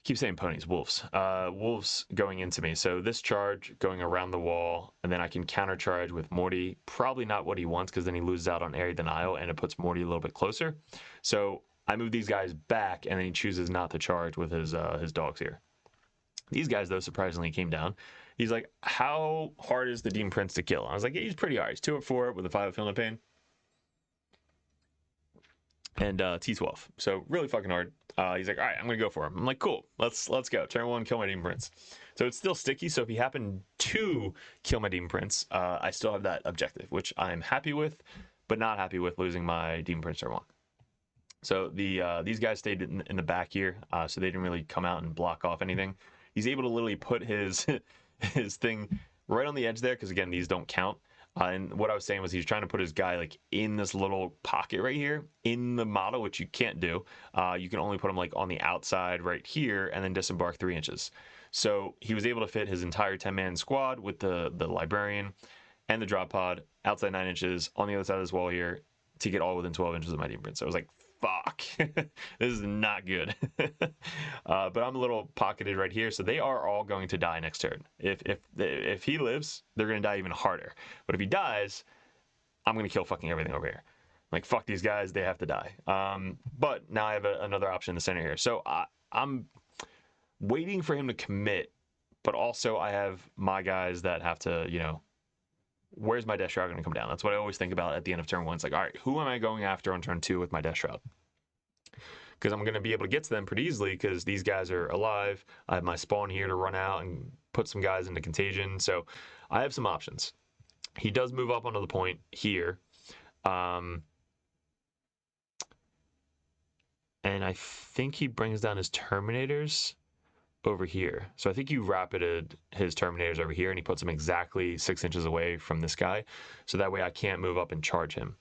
Speaker 2: keep saying ponies, wolves. Wolves going into me. So this charge going around the wall, and then I can countercharge with Morty. Probably not what he wants, because then he loses out on area denial, and it puts Morty a little bit closer. So I move these guys back, and then he chooses not to charge with his dogs here. These guys, though, surprisingly came down. He's like, how hard is the Demon Prince to kill? I was like, yeah, he's pretty hard. He's 2 or 4 with a 5 of Filament Pain. And T12. So really fucking hard. He's like, all right, I'm going to go for him. I'm like, cool, let's go. Turn 1, kill my Demon Prince. So it's still sticky, so if he happened to kill my Demon Prince, I still have that objective, which I'm happy with, but not happy with losing my Demon Prince turn 1. So these guys stayed in the back here, so they didn't really come out and block off anything. He's able to literally put his thing right on the edge there, because again, these don't count. And what I was saying was he's trying to put his guy like in this little pocket right here in the model, which you can't do. You can only put him like on the outside right here and then disembark 3 inches. So he was able to fit his entire 10-man squad with the librarian and the drop pod outside 9 inches on the other side of this wall here to get all within 12 inches of my Demon Prince. So I was like, fuck, this is not good. But I'm a little pocketed right here, so they are all going to die next turn. If he lives, they're going to die even harder. But if he dies, I'm going to kill fucking everything over here. Like, fuck these guys, they have to die. But now I have another option in the center here. So I'm waiting for him to commit, but also I have my guys that have to, you know, where's my Death Shroud going to come down? That's what I always think about at the end of turn 1. It's like, all right, who am I going after on turn 2 with my Death Shroud? Because I'm going to be able to get to them pretty easily, because these guys are alive. I have my spawn here to run out and put some guys into contagion. So I have some options. He does move up onto the point here. And I think he brings down his Terminators over here. So I think you rapided his Terminators over here, and he puts them exactly 6 inches away from this guy. So that way I can't move up and charge him,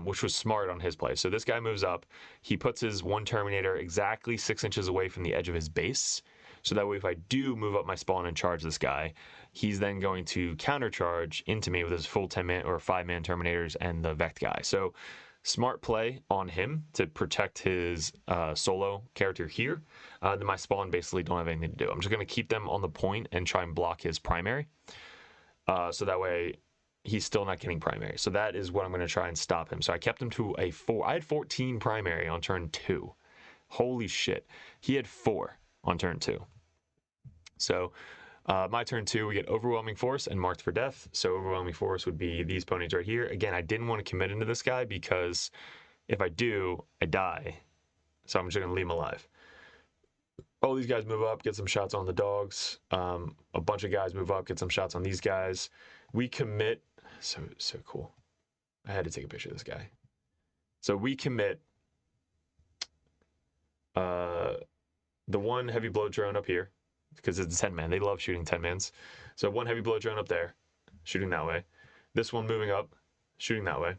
Speaker 2: which was smart on his play. So this guy moves up. He puts his 1 Terminator exactly 6 inches away from the edge of his base. So that way if I do move up my spawn and charge this guy, he's then going to countercharge into me with his full 10-man or 5-man Terminators and the Vect guy. So smart play on him to protect his solo character here. Then my spawn basically don't have anything to do. I'm just going to keep them on the point and try and block his primary. So that way he's still not getting primary. So that is what I'm going to try and stop him. So I kept him to a 4. I had 14 primary on turn 2. Holy shit. He had 4 on turn 2. So my turn 2, we get Overwhelming Force and Marked for Death. So Overwhelming Force would be these ponies right here. Again, I didn't want to commit into this guy, because if I do, I die. So I'm just going to leave him alive. All these guys move up, get some shots on the dogs. A bunch of guys move up, get some shots on these guys. We commit. So cool. I had to take a picture of this guy. So we commit the 1 heavy blow drone up here, because it's a 10-man. They love shooting 10-mans. So 1 heavy blow drone up there, shooting that way. This one moving up, shooting that way.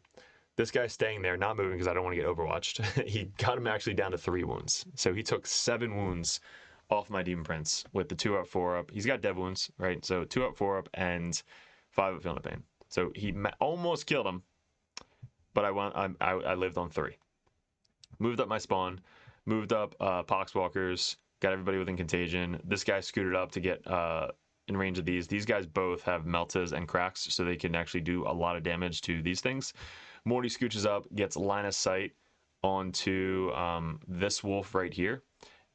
Speaker 2: This guy staying there, not moving because I don't want to get overwatched. He got him actually down to 3 wounds. So he took 7 wounds off my Demon Prince with the 2 up, 4 up. He's got Dev Wounds, right? So 2 up, 4 up, and 5 up Feel No Pain. So he almost killed him, but I lived on 3. Moved up my spawn, moved up Poxwalkers, got everybody within contagion. This guy scooted up to get in range of these. These guys both have Meltas and Cracks, so they can actually do a lot of damage to these things. Morty scooches up, gets line of sight onto this wolf right here,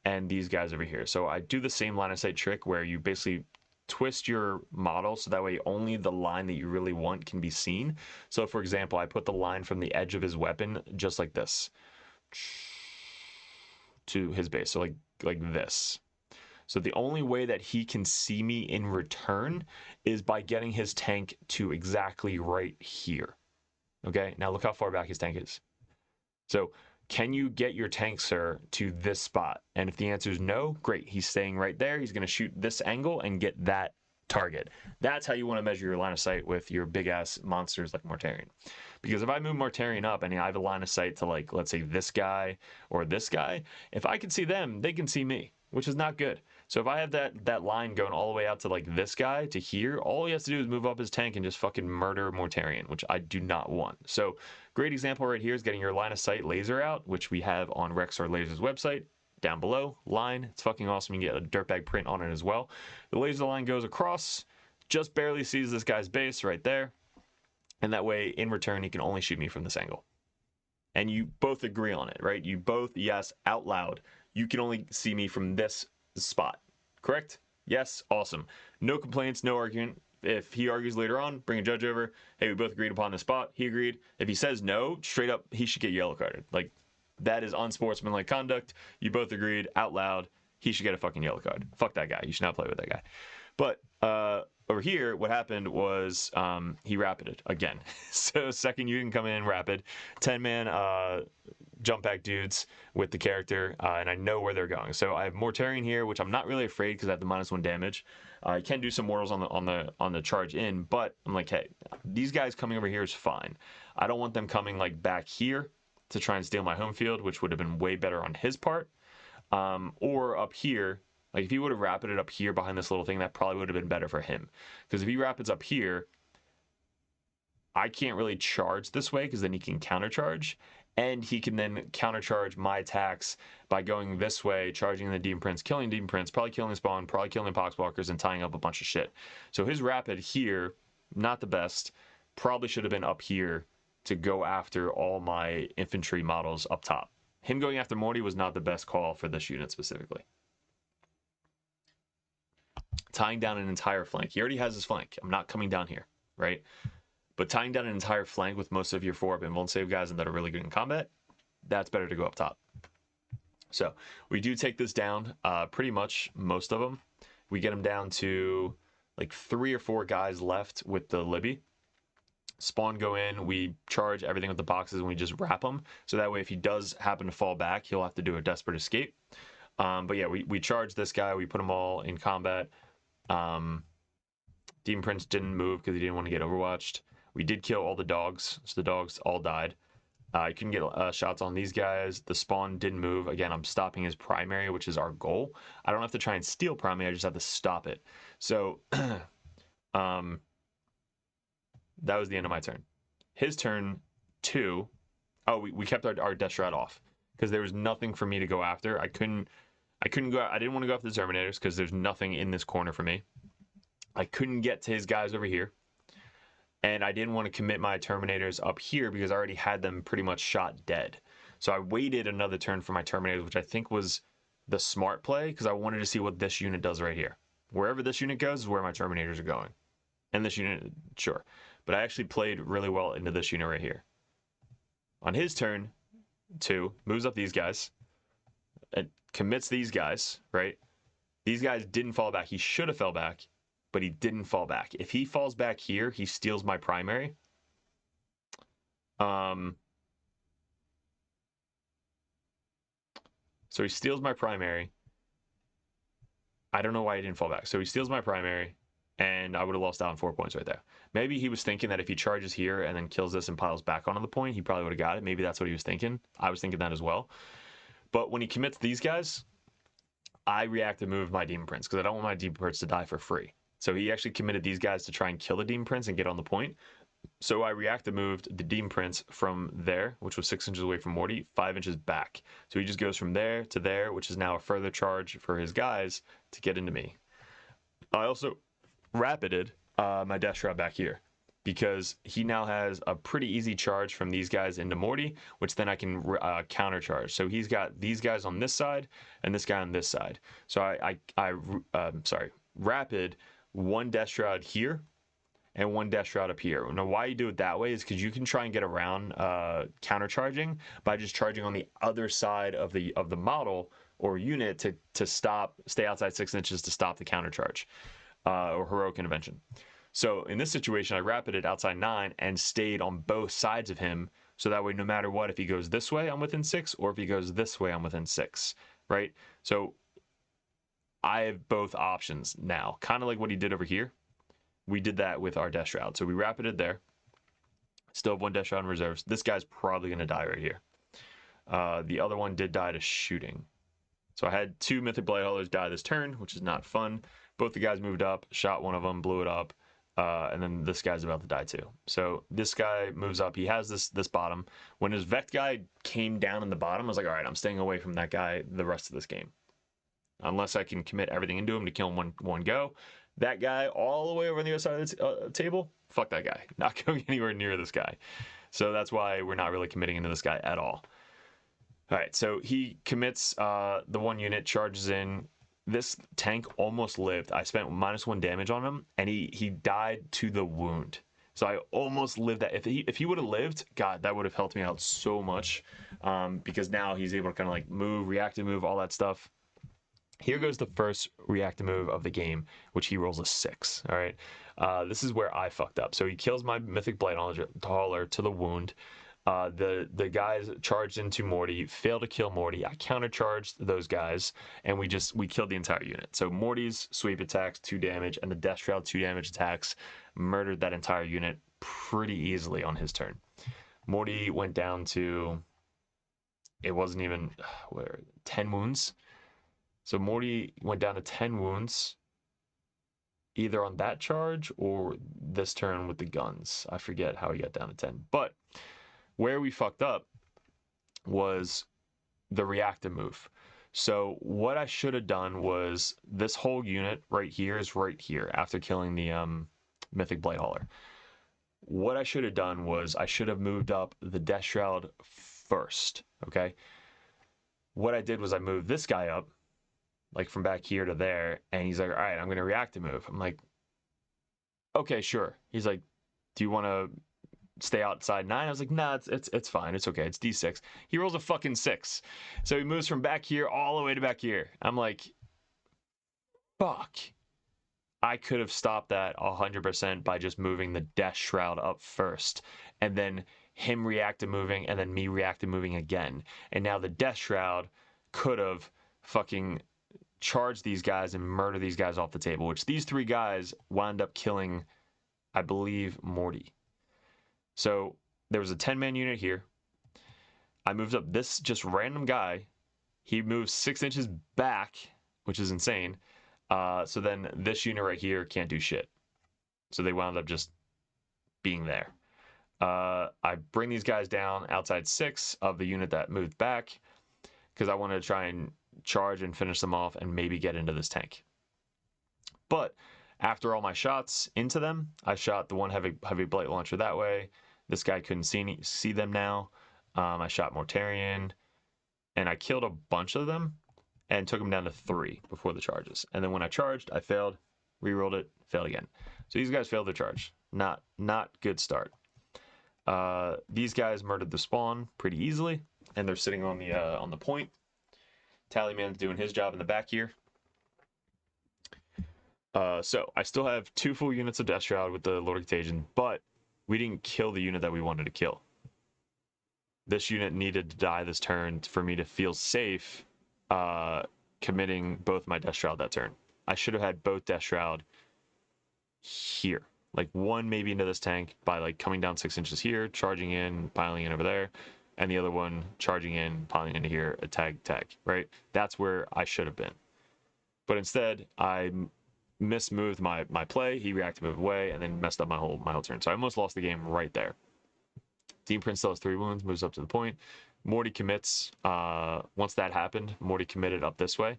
Speaker 2: and these guys over here. So I do the same line of sight trick where you basically twist your model so that way only the line that you really want can be seen. So for example, I put the line from the edge of his weapon just like this to his base, so like this. So the only way that he can see me in return is by getting his tank to exactly right here. Okay, now look how far back his tank is. So can you get your tank, sir, to this spot? And if the answer is no, great. He's staying right there. He's going to shoot this angle and get that target. That's how you want to measure your line of sight with your big-ass monsters like Mortarion. Because if I move Mortarion up and I have a line of sight to, like, let's say this guy or this guy, if I can see them, they can see me, which is not good. So if I have that line going all the way out to like this guy to here, all he has to do is move up his tank and just fucking murder Mortarion, which I do not want. So great example right here is getting your line of sight laser out, which we have on Rexar Laser's website. Down below, line, it's fucking awesome. You can get a dirtbag print on it as well. The laser line goes across, just barely sees this guy's base right there. And that way, in return, he can only shoot me from this angle. And you both agree on it, right? You both, yes, out loud, you can only see me from this spot, correct? Yes, awesome. No complaints, no argument. If he argues later on, bring a judge over. Hey, we both agreed upon this spot. He agreed. If he says no, straight up, he should get yellow carded. Like, that is unsportsmanlike conduct. You both agreed out loud. He should get a fucking yellow card. Fuck that guy. You should not play with that guy. But over here, what happened was he rapided again. So second unit can come in rapid. 10-man jump back dudes with the character, and I know where they're going. So I have Mortarion here, which I'm not really afraid because I have the -1 damage. I can do some mortals on the charge in, but I'm like, hey, these guys coming over here is fine. I don't want them coming like back here to try and steal my home field, which would have been way better on his part. Or up here, like if he would have rapided up here behind this little thing, that probably would have been better for him. Because if he rapids up here, I can't really charge this way because then he can countercharge. And he can then countercharge my attacks by going this way, charging the Demon Prince, killing Demon Prince, probably killing the spawn, probably killing the Poxwalkers, and tying up a bunch of shit. So his rapid here, not the best, probably should have been up here to go after all my infantry models up top. Him going after Morty was not the best call for this unit specifically. Tying down an entire flank. He already has his flank. I'm not coming down here, right? But tying down an entire flank with most of your 4-up invuln save guys and that are really good in combat, that's better to go up top. So we do take this down, pretty much most of them. We get them down to like 3 or 4 guys left with the Libby. Spawn go in, we charge everything with the boxes, and we just wrap him. So that way, if he does happen to fall back, he'll have to do a desperate escape. But yeah, we charge this guy, we put them all in combat. Demon Prince didn't move because he didn't want to get overwatched. We did kill all the dogs, so the dogs all died. I couldn't get shots on these guys. The spawn didn't move. Again, I'm stopping his primary, which is our goal. I don't have to try and steal primary, I just have to stop it. So, that was the end of my turn. His turn 2. Oh, we kept our Death Shroud off because there was nothing for me to go after. I couldn't go. I didn't want to go after the Terminators because there's nothing in this corner for me. I couldn't get to his guys over here, and I didn't want to commit my Terminators up here because I already had them pretty much shot dead. So I waited another turn for my Terminators, which I think was the smart play because I wanted to see what this unit does right here. Wherever this unit goes is where my Terminators are going, and this unit, sure. But I actually played really well into this unit right here. On his turn 2, moves up these guys. It commits these guys, right? These guys didn't fall back. He should have fell back, but he didn't fall back. If he falls back here, he steals my primary. So he steals my primary. I don't know why he didn't fall back. So he steals my primary. And I would have lost out on 4 points right there. Maybe he was thinking that if he charges here and then kills this and piles back onto the point, he probably would have got it. Maybe that's what he was thinking. I was thinking that as well. But when he commits these guys, I reactive moved my Demon Prince because I don't want my Demon Prince to die for free. So he actually committed these guys to try and kill the Demon Prince and get on the point. So I reactive moved the Demon Prince from there, which was 6 inches away from Morty, 5 inches back. So he just goes from there to there, which is now a further charge for his guys to get into me. I also rapided my Death Shroud back here because he now has a pretty easy charge from these guys into Morty, which then I can counter charge. So he's got these guys on this side and this guy on this side. So I rapid one Death Shroud here and one Death Shroud up here. Now, why you do it that way is because you can try and get around counter charging by just charging on the other side of the model or unit to stay outside 6 inches to stop the counter charge or heroic intervention. So in this situation, I rapided outside 9 and stayed on both sides of him. So that way, no matter what, if he goes this way, I'm within 6, or if he goes this way, I'm within 6, right? So I have both options now, kind of like what he did over here. We did that with our Death Shroud. So we rapided there. Still have one Death Shroud in reserves. This guy's probably going to die right here. The other one did die to shooting. So I had 2 Mythic Blighthaulers die this turn, which is not fun. Both the guys moved up, shot one of them, blew it up. And then this guy's about to die too. So this guy moves up. He has this bottom. When his Vect guy came down in the bottom, I was like, all right, I'm staying away from that guy the rest of this game. Unless I can commit everything into him to kill him one go. That guy all the way over on the other side of the table, fuck that guy. Not going anywhere near this guy. So that's why we're not really committing into this guy at all. All right, so he commits the one unit, charges in. This tank almost lived. I spent -1 damage on him, and he died to the wound. So I almost lived that. If he would have lived, God, that would have helped me out so much. Because now he's able to kind of like move, reactive move, all that stuff. Here goes the first reactive move of the game, which he rolls a 6. All right, this is where I fucked up. So he kills my Mythic Blighthaller to the wound. The guys charged into Morty, failed to kill Morty. I countercharged those guys, and we killed the entire unit. So Morty's sweep attacks 2 damage, and the Death Shroud 2 damage attacks murdered that entire unit pretty easily on his turn. Morty went down to, it wasn't even 10 wounds. So Morty went down to 10 wounds, either on that charge or this turn with the guns. I forget how he got down to 10. But where we fucked up was the reactive move. So what I should have done was this whole unit right here is right here after killing the Mythic Blighthaller. What I should have done was I should have moved up the Death Shroud first, okay? What I did was I moved this guy up, like from back here to there, and he's like, all right, I'm going to reactive move. I'm like, okay, sure. He's like, do you want to stay outside 9? I was like, nah, it's fine. It's okay. It's D6. He rolls a fucking 6. So he moves from back here all the way to back here. I'm like, fuck. I could have stopped that 100% by just moving the Death Shroud up first, and then him reactive moving, and then me reactive moving again. And now the Death Shroud could have fucking charge these guys and murder these guys off the table, which these 3 guys wound up killing, I believe, Morty. So there was a 10-man unit here. I moved up this just random guy. He moves 6 inches back, which is insane. So then this unit right here can't do shit. So they wound up just being there. I bring these guys down outside 6 of the unit that moved back because I wanted to try and charge and finish them off and maybe get into this tank. But after all my shots into them, I shot the one heavy blight launcher that way. This guy couldn't see them now. I shot Mortarion, and I killed a bunch of them and took them down to 3 before the charges. And then when I charged, I failed, rerolled it, failed again. So these guys failed their charge. Not good start. These guys murdered the spawn pretty easily, and they're sitting on the point. Tallyman's doing his job in the back here. So I still have 2 full units of Death Shroud with the Lord of Contagion, but we didn't kill the unit that we wanted to kill. This unit needed to die this turn for me to feel safe committing both my Death Shroud that turn. I should have had both Death Shroud here. Like one maybe into this tank by like coming down 6 inches here, charging in, piling in over there, and the other one charging in, piling into here, attack, right? That's where I should have been. But instead, I mismoved my play. He reacted move away and then messed up my whole turn. So I almost lost the game right there. Dean Prince still has 3 wounds, moves up to the point. Morty commits. Once that happened, Morty committed up this way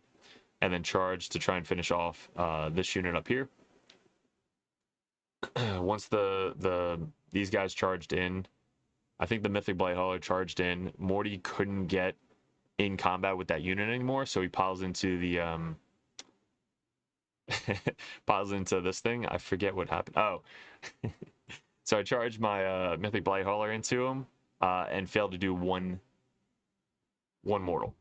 Speaker 2: and then charged to try and finish off this unit up here. Once these guys charged in, I think the Mythic Blight Hauler charged in. Morty couldn't get in combat with that unit anymore, so he piles into the piles into this thing. I forget what happened. Oh, so I charged my Mythic Blight Hauler into him and failed to do one mortal.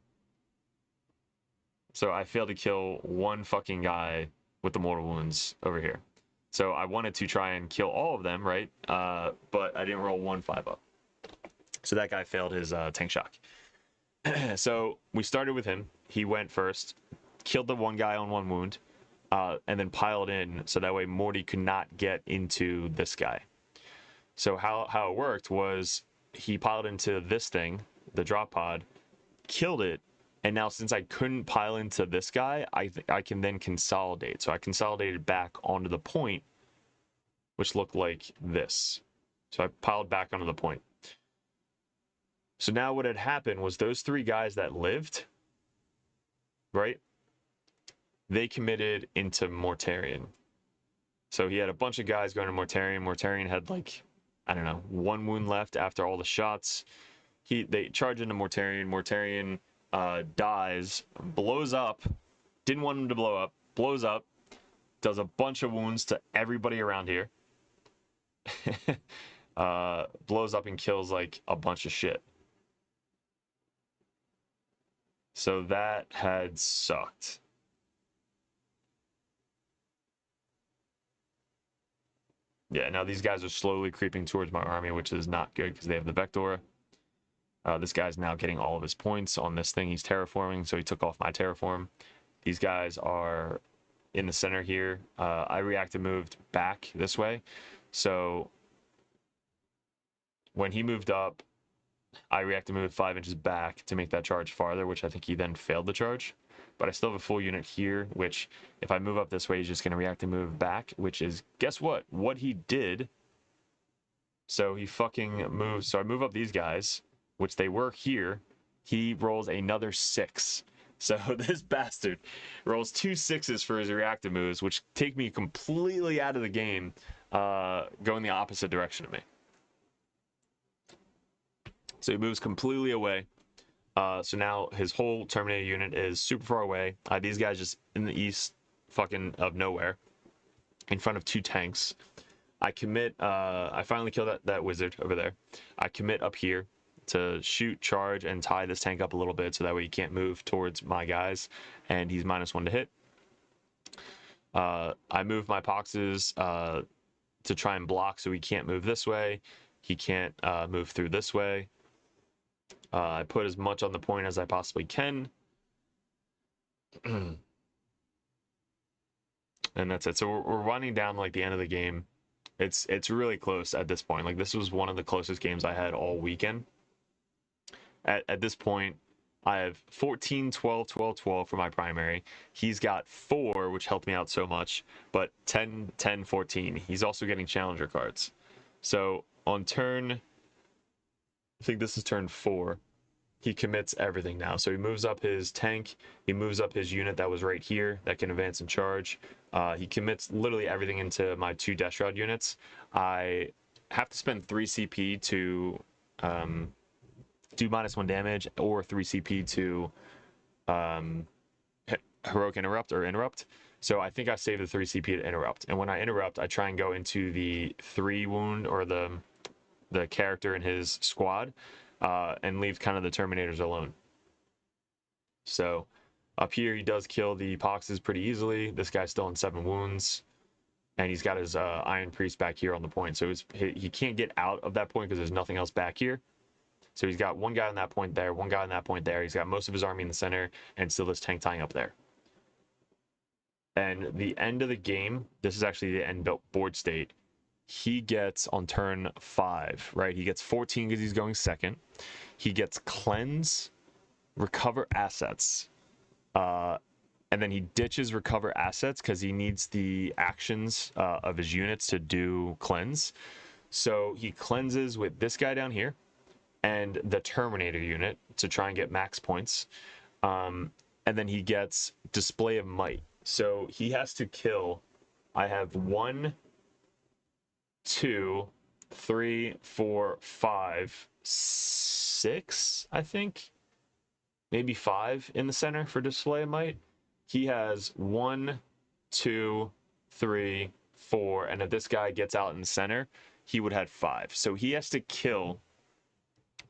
Speaker 2: So I failed to kill one fucking guy with the mortal wounds over here. So I wanted to try and kill all of them, right? But I didn't roll 1 5-up. So that guy failed his tank shock. So we started with him. He went first, killed the one guy on 1 wound, and then piled in so that way Morty could not get into this guy. So how it worked was he piled into this thing, the drop pod, killed it, and now since I couldn't pile into this guy, I can then consolidate. So I consolidated back onto the point, which looked like this. So I piled back onto the point. So now what had happened was those 3 guys that lived, right? They committed into Mortarion. So he had a bunch of guys going to Mortarion. Mortarion had like, I don't know, 1 wound left after all the shots. They charge into Mortarion. Mortarion dies, blows up, didn't want him to blow up, blows up, does a bunch of wounds to everybody around here. Blows up and kills like a bunch of shit. So that had sucked. Yeah, now these guys are slowly creeping towards my army, which is not good because they have the Vector. This guy's now getting all of his points on this thing he's terraforming, so he took off my terraform. These guys are in the center here. I reacted moved back this way. So when he moved up, I reacted moved 5 inches back to make that charge farther, which I think he then failed the charge. But I still have a full unit here, which if I move up this way, he's just going to react and move back, which is, guess what? What he did. So he fucking moves. So I move up these guys, which they were here. He rolls another 6. So this bastard rolls 2 6s for his reactive moves, which take me completely out of the game, going the opposite direction of me. So he moves completely away. So now his whole Terminator unit is super far away. These guys just in the east fucking of nowhere in front of 2 tanks. I commit, I finally kill that wizard over there. I commit up here to shoot, charge, and tie this tank up a little bit so that way he can't move towards my guys, and he's -1 to hit. I move my Poxes to try and block so he can't move this way. He can't move through this way. I put as much on the point as I possibly can. And that's it. So we're running down like the end of the game. It's really close at this point. Like this was one of the closest games I had all weekend. At this point, I have 14, 12, 12, 12 for my primary. He's got 4, which helped me out so much, but 10, 10, 14. He's also getting challenger cards. So on turn, I think this is turn 4, he commits everything now. So he moves up his tank, he moves up his unit that was right here that can advance and charge. He commits literally everything into my 2 Death Shroud units. I have to spend 3 CP to do -1 damage, or 3 CP to heroic interrupt. So I think I save the 3 CP to interrupt. And when I interrupt, I try and go into the 3 wound or the character in his squad and leave kind of the Terminators alone. So up here, he does kill the Poxes pretty easily. This guy's still in 7 wounds. And he's got his Iron Priest back here on the point. So he can't get out of that point because there's nothing else back here. So he's got 1 guy on that point there, 1 guy on that point there. He's got most of his army in the center, and still this tank tying up there. And the end of the game, this is actually the end board state. He gets on turn 5, right? He gets 14 because he's going second. He gets Cleanse, Recover Assets, and then he ditches recover assets because he needs the actions of his units to do cleanse. So he cleanses with this guy down here and the Terminator unit to try and get max points. And then he gets Display of Might. So he has to kill. I have 1, 2, 3, 4, 5, 6, I think. Maybe 5 in the center for Display of Might. He has 1, 2, 3, 4, and if this guy gets out in the center, he would have 5. So he has to kill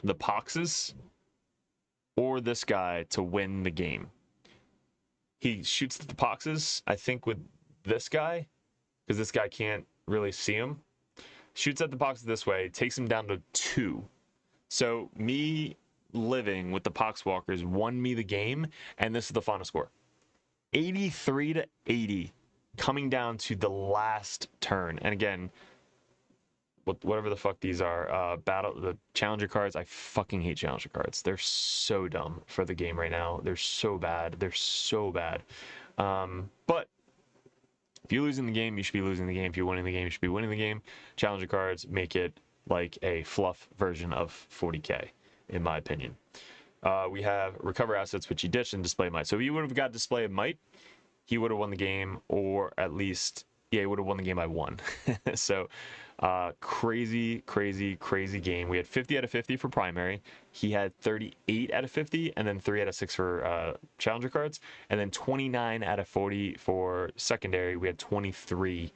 Speaker 2: the Poxes or this guy to win the game. He shoots the Poxes, I think, with this guy, because this guy can't really see him. Shoots at the Poxes this way, takes him down to 2. So me living with the Poxwalkers won me the game, and this is the final score. 83-80, coming down to the last turn. And again, whatever the fuck these are, the challenger cards, I fucking hate challenger cards. They're so dumb for the game right now. They're so bad. They're so bad. But if you're losing the game, you should be losing the game. If you're winning the game, you should be winning the game. Challenger cards make it like a fluff version of 40k, in my opinion. We have recover assets, which he ditched, and display of might. So if he would have got display of might, he would have won the game, or at least, yeah, he would have won the game by 1. So crazy game. We had 50 out of 50 for primary. He had 38 out of 50, and then 3 out of 6 for challenger cards, and then 29 out of 40 for secondary. We had 23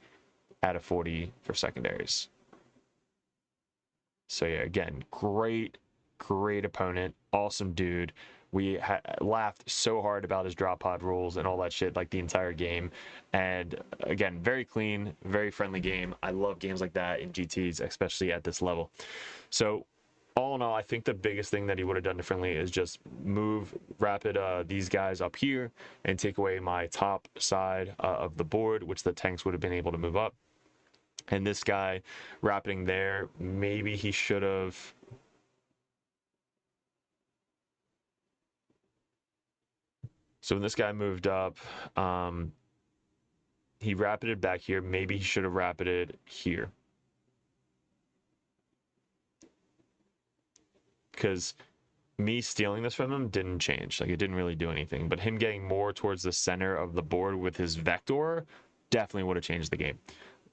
Speaker 2: out of 40 for secondaries. So yeah, again, great opponent, awesome dude. We laughed so hard about his drop pod rules and all that shit, like the entire game. And again, very clean, very friendly game. I love games like that in GTs, especially at this level. So all in all, I think the biggest thing that he would have done differently is just move rapid these guys up here and take away my top side of the board, which the tanks would have been able to move up. And this guy rapiding there, maybe he should have... So when this guy moved up, he rapided back here. Maybe he should have rapided here. Because me stealing this from him didn't change. Like, it didn't really do anything. But him getting more towards the center of the board with his Vector definitely would have changed the game.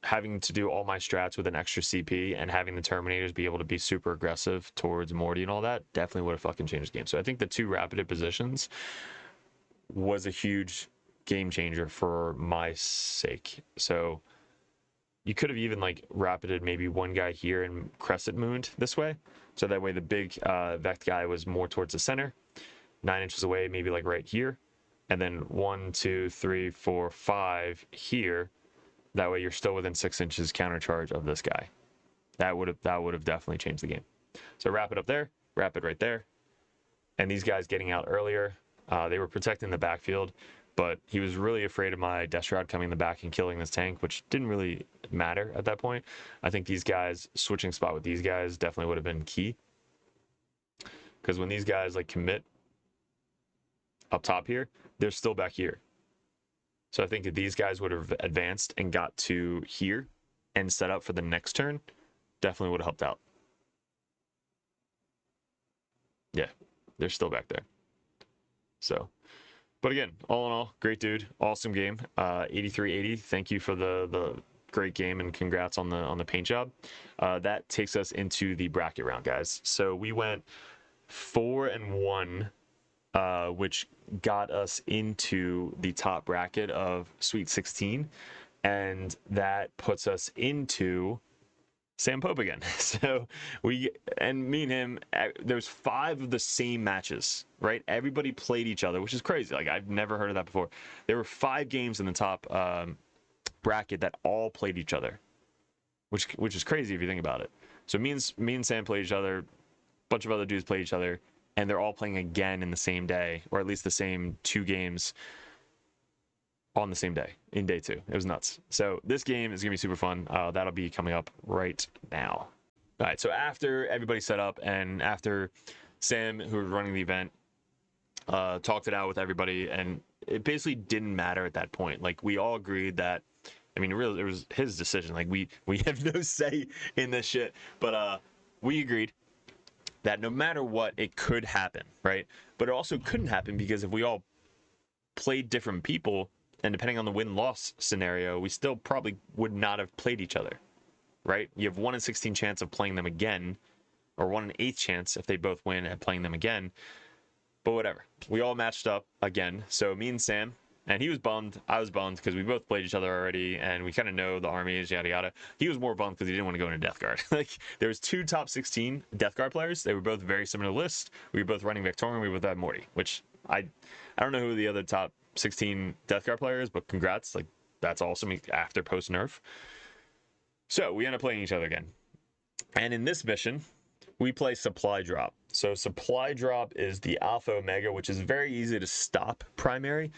Speaker 2: Having to do all my strats with an extra CP and having the Terminators be able to be super aggressive towards Morty and all that definitely would have fucking changed the game. So I think the 2 rapided positions was a huge game changer for my sake. So you could have even like rapided maybe one guy here and crescent mooned this way. So that way the big Vect guy was more towards the center, 9 inches away, maybe like right here. And then 1, 2, 3, 4, 5 here. That way you're still within 6 inches counter charge of this guy. That would have definitely changed the game. So rapid up there, rapid right there. And these guys getting out earlier. They were protecting the backfield, but he was really afraid of my Death Shroud coming in the back and killing this tank, which didn't really matter at that point. I think these guys, switching spot with these guys definitely would have been key. Because when these guys like commit up top here, they're still back here. So I think if these guys would have advanced and got to here and set up for the next turn, definitely would have helped out. Yeah, they're still back there. So, but again, all in all, great dude, awesome game. 83-80. Thank you for the great game and congrats on the paint job. That takes us into the bracket round, guys. So we went 4-1, which got us into the top bracket of Sweet 16, and that puts us into Sam Pope again. So me and him, there's 5 of the same matches, right? Everybody played each other, which is crazy. Like, I've never heard of that before. There were 5 games in the top bracket that all played each other, which is crazy if you think about it. So me and Sam played each other, a bunch of other dudes played each other, and they're all playing again in the same day, or at least the same 2 games on the same day, in day 2. It was nuts. So this game is gonna be super fun. That'll be coming up right now. All right, so after everybody set up and after Sam, who was running the event, talked it out with everybody, and it basically didn't matter at that point. Like, we all agreed that, I mean, really, it was his decision. Like, we have no say in this shit. But we agreed that no matter what, it could happen, right? But it also couldn't happen because if we all played different people, and depending on the win-loss scenario, we still probably would not have played each other, right? You have 1 in 16 chance of playing them again, or 1 in 8 chance if they both win at playing them again. But whatever. We all matched up again. So me and Sam, and he was bummed. I was bummed because we both played each other already, and we kind of know the armies, yada yada. He was more bummed because he didn't want to go into Death Guard. Like, there was 2 top 16 Death Guard players. They were both very similar lists. We were both running Victorian. We both had Morty, which I don't know who the other top 16 Death Guard players, but congrats. Like, that's awesome after post nerf. So we end up playing each other again. And in this mission, we play Supply Drop. So Supply Drop is the Alpha Omega, which is very easy to stop primary,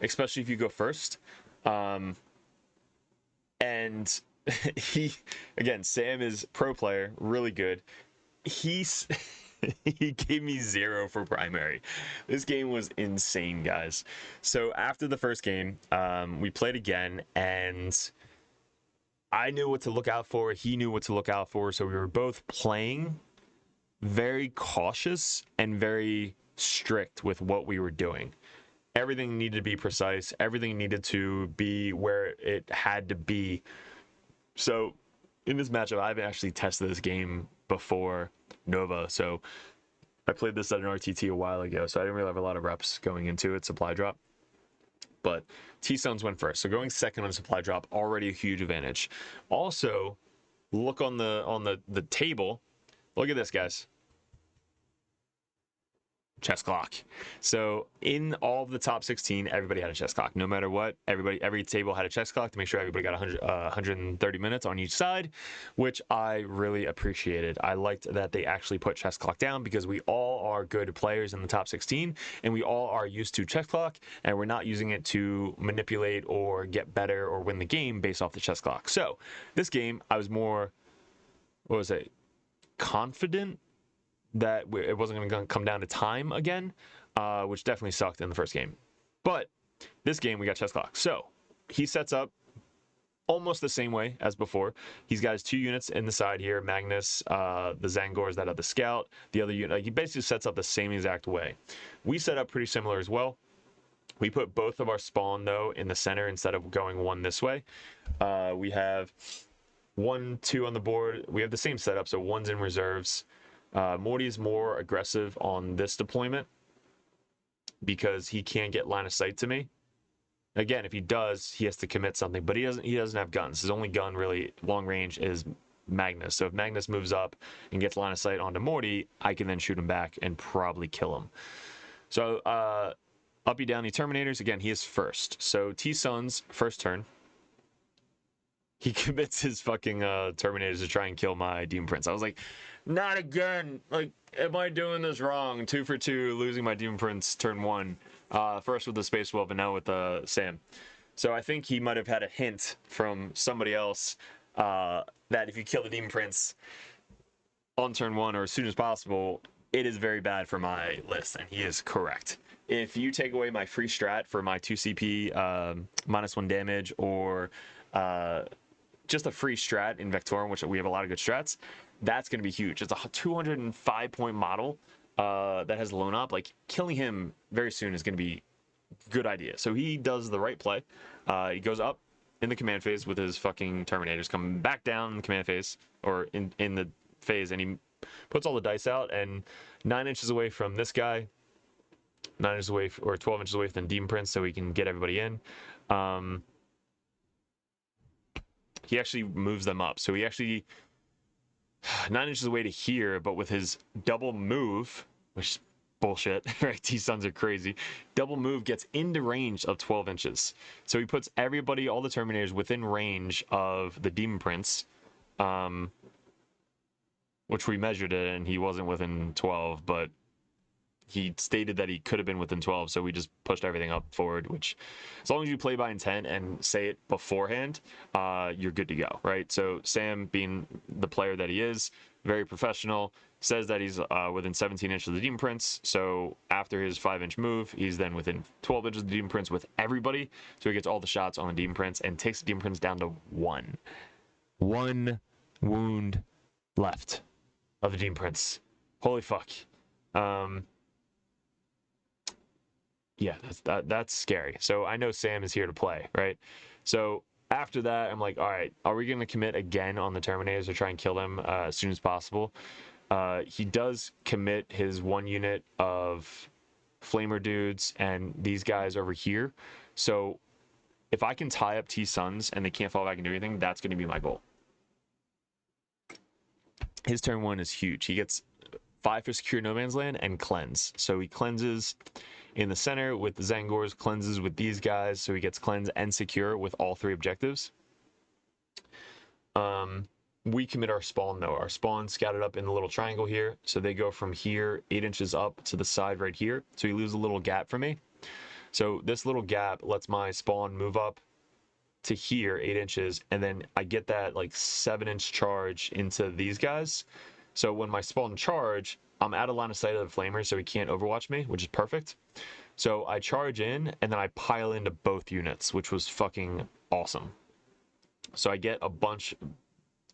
Speaker 2: especially if you go first. And he, again, Sam is pro player, really good. He gave me 0 for primary. This game was insane, guys. So after the first game, we played again, and I knew what to look out for. He knew what to look out for. So we were both playing very cautious and very strict with what we were doing. Everything needed to be precise. Everything needed to be where it had to be. So in this matchup, I haven't actually tested this game before Nova. So I played this at an RTT a while ago, so I didn't really have a lot of reps going into it, Supply Drop. But T-Stones went first. So going second on Supply Drop, already a huge advantage. Also, look on the table. Look at this, guys. Chess clock. So in all of the top 16, everybody had a chess clock. No matter what, every table had a chess clock to make sure everybody got 130 minutes on each side, which I really appreciated. I liked that they actually put chess clock down because we all are good players in the top 16, and we all are used to chess clock, and we're not using it to manipulate or get better or win the game based off the chess clock. So this game, I was more, confident that it wasn't going to come down to time again, which definitely sucked in the first game. But this game, we got chess clock. So he sets up almost the same way as before. He's got his 2 units in the side here, Magnus, the Zangors that have the scout, the other unit. Like, he basically sets up the same exact way. We set up pretty similar as well. We put both of our spawn, though, in the center instead of going one this way. We have 1, 2 on the board. We have the same setup, so 1's in reserves. Morty's more aggressive on this deployment because he can't get line of sight to me. Again, if he does, he has to commit something, but he doesn't have guns. His only gun really long range is Magnus. So if Magnus moves up and gets line of sight onto Morty, I can then shoot him back and probably kill him. So uppy downy Terminators, again, he is first. So T-Sun's first turn, he commits his fucking Terminators to try and kill my Demon Prince. I was like, not again. Like, am I doing this wrong? 2 for 2, losing my Demon Prince turn 1. First with the Space Wolf and now with Sam. So I think he might have had a hint from somebody else that if you kill the Demon Prince on turn 1 or as soon as possible, it is very bad for my list, and he is correct. If you take away my free strat for my 2 CP, -1 damage, or just a free strat in Vectorum, which we have a lot of good strats, that's going to be huge. It's a 205 point model that has Lone Op. Like, killing him very soon is going to be a good idea. So he does the right play. He goes up in the command phase with his fucking Terminators, coming back down in the command phase, or in the phase, and he puts all the dice out, and 9 inches away from this guy, 9 inches away, or 12 inches away from the Demon Prince, so he can get everybody in. He actually moves them up. So he actually 9 inches away to here, but with his double move, which is bullshit, right? These sons are crazy. Double move gets into range of 12 inches. So he puts everybody, all the Terminators, within range of the Demon Prince, which we measured it, and he wasn't within 12, but he stated that he could have been within 12, so we just pushed everything up forward, which, as long as you play by intent and say it beforehand, you're good to go, right? So Sam, being the player that he is, very professional. Says that he's within 17 inches of the Demon Prince. So after his 5-inch move, he's then within 12 inches of the Demon Prince with everybody. So he gets all the shots on the Demon Prince and takes the Demon Prince down to 1. 1 wound left of the Demon Prince. Holy fuck. Yeah, that's scary. So I know Sam is here to play, right? So after that, I'm like, all right, are we going to commit again on the Terminators or try and kill them as soon as possible? He does commit his 1 unit of Flamer dudes and these guys over here. So if I can tie up T-Suns and they can't fall back and do anything, that's going to be my goal. His turn 1 is huge. He gets 5 for Secure No Man's Land and Cleanse. So he cleanses in the center with the Zangors, cleanses with these guys, so he gets Cleanse and Secure with all 3 objectives. We commit our spawn though. Our spawn scattered up in the little triangle here, so they go from here 8 inches up to the side right here. So he leaves a little gap for me. So this little gap lets my spawn move up to here 8 inches, and then I get that like 7-inch charge into these guys. So when my spawn charge, I'm out of line of sight of the flamer, so he can't overwatch me, which is perfect. So I charge in, and then I pile into both units, which was fucking awesome. So I get a bunch,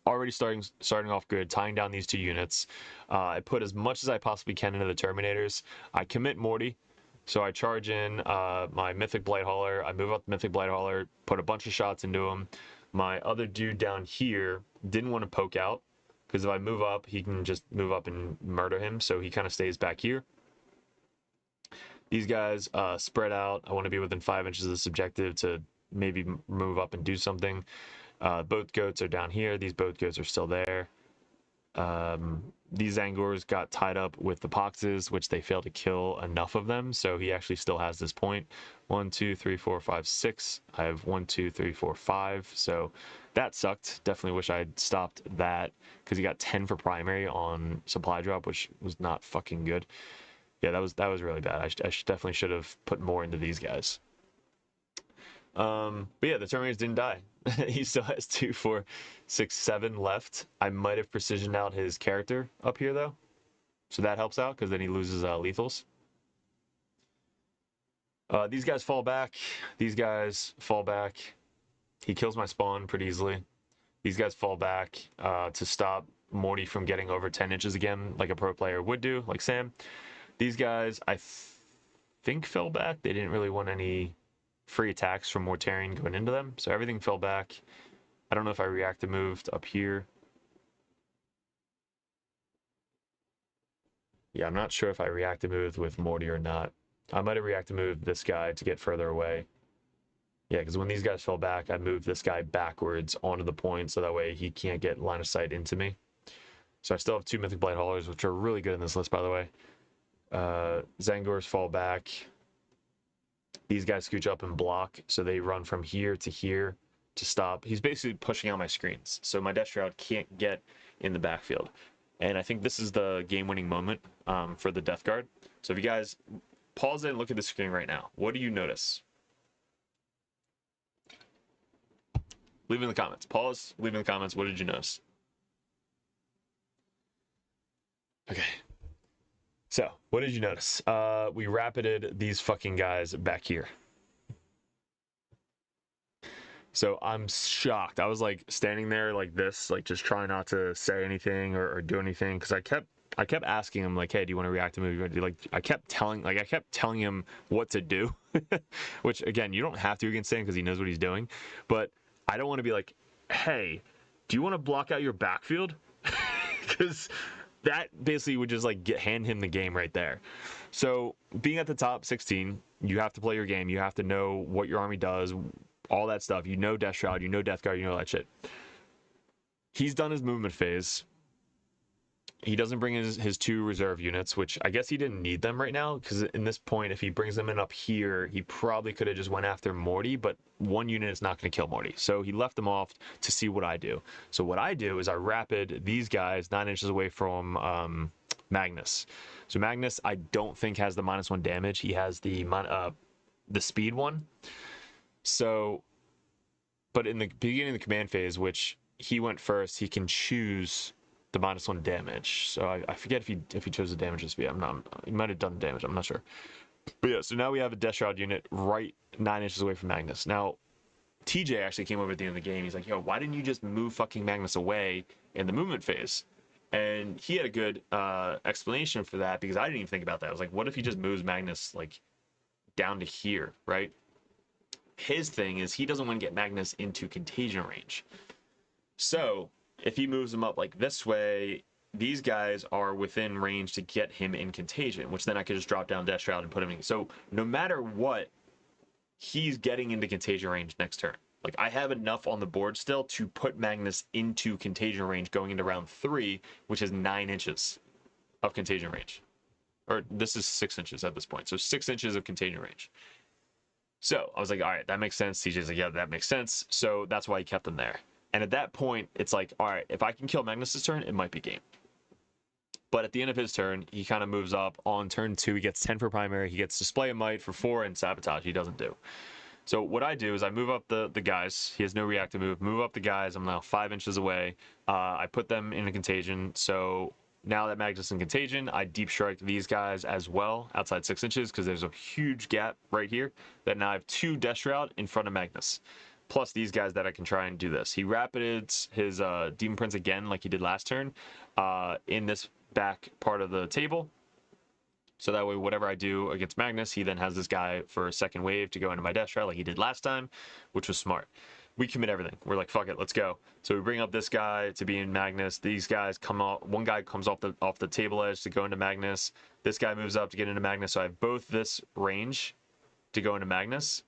Speaker 2: already starting off good, tying down these 2 units. I put as much as I possibly can into the Terminators. I commit Morty, so I charge in my Mythic Blightholder. I move up the Mythic Blightholder, put a bunch of shots into him. My other dude down here didn't want to poke out, because if I move up, he can just move up and murder him, so he kind of stays back here. These guys spread out. I want to be within 5 inches of this objective to maybe move up and do something. Both goats are down here. These both goats are still there. These Angors got tied up with the Poxes, which they failed to kill enough of them, so he actually still has this point. 1, 2, 3, 4, 5, 6. I have 1, 2, 3, 4, 5. So that sucked. Definitely wish I'd stopped that, because he got 10 for primary on supply drop, which was not fucking good. Yeah, that was really bad. I definitely should have put more into these guys. But yeah, the Terminators didn't die. He still has 2, 4, 6, 7 left. I might have precisioned out his character up here though, so that helps out, because then he loses lethals. These guys fall back. These guys fall back. He kills my spawn pretty easily. These guys fall back to stop Morty from getting over 10 inches again, like a pro player would do, like Sam. These guys, I think, fell back. They didn't really want any free attacks from Mortarion going into them, so everything fell back. I don't know if I reactive moved up here. Yeah, I'm not sure if I reactive moved with Morty or not. I might have reactive moved this guy to get further away. Yeah, because when these guys fell back, I moved this guy backwards onto the point, so that way he can't get line of sight into me. So I still have 2 Mythic Blightholders, which are really good in this list, by the way. Zangors fall back. These guys scooch up and block, so they run from here to stop. He's basically pushing out my screens, so my Death Shroud can't get in the backfield. And I think this is the game-winning moment for the Death Guard. So if you guys pause it and look at the screen right now, what do you notice? Leave in the comments. Pause, leave in the comments. What did you notice? Okay. So, what did you notice? We rapided these fucking guys back here. So I'm shocked. I was like standing there like this, like just trying not to say anything or do anything, because I kept asking him like, hey, do you want to react to me? Like I kept telling him what to do, which again, you don't have to against Sam because he knows what he's doing, but I don't want to be like, hey, do you want to block out your backfield? Because that basically would just like hand him the game right there. So being at the top 16, you have to play your game. You have to know what your army does, all that stuff. You know Death Shroud, you know Death Guard, you know that shit. He's done his movement phase. He doesn't bring his 2 reserve units, which I guess he didn't need them right now, because in this point, if he brings them in up here, he probably could have just went after Morty, but 1 unit is not going to kill Morty. So he left them off to see what I do. So what I do is I rapid these guys 9 inches away from Magnus. So Magnus, I don't think has the -1 damage. He has the speed one. So, but in the beginning of the command phase, which he went first, he can choose the -1 damage. So I forget if he chose the damage this speed. He might have done the damage. I'm not sure. But yeah, so now we have a Death Shroud unit right 9 inches away from Magnus. Now, TJ actually came over at the end of the game. He's like, yo, why didn't you just move fucking Magnus away in the movement phase? And he had a good explanation for that, because I didn't even think about that. I was like, what if he just moves Magnus like down to here, right? His thing is he doesn't want to get Magnus into contagion range. So if he moves him up like this way, these guys are within range to get him in contagion, which then I could just drop down Death Shroud and put him in. So no matter what, he's getting into contagion range next turn. Like, I have enough on the board still to put Magnus into contagion range going into round 3, which is 9 inches of contagion range. Or this is 6 inches at this point. So 6 inches of contagion range. So I was like, all right, that makes sense. TJ's like, yeah, that makes sense. So that's why he kept him there. And at that point, it's like, all right, if I can kill Magnus this turn, it might be game. But at the end of his turn, he kind of moves up. On turn 2, he gets 10 for primary. He gets Display of Might for 4, and Sabotage he doesn't do. So what I do is I move up the guys. He has no reactive move. Move up the guys. I'm now 5 inches away. I put them in a contagion. So now that Magnus is in contagion, I deep strike these guys as well outside 6 inches, because there's a huge gap right here that now I have 2 Death Shroud in front of Magnus. Plus these guys that I can try and do this. He rapided his Demon Prince again like he did last turn in this back part of the table. So that way, whatever I do against Magnus, he then has this guy for a second wave to go into my Death Shroud like he did last time, which was smart. We commit everything. We're like, fuck it, let's go. So we bring up this guy to be in Magnus. These guys come off. One guy comes off the table edge to go into Magnus. This guy moves up to get into Magnus. So I have both this range to go into Magnus.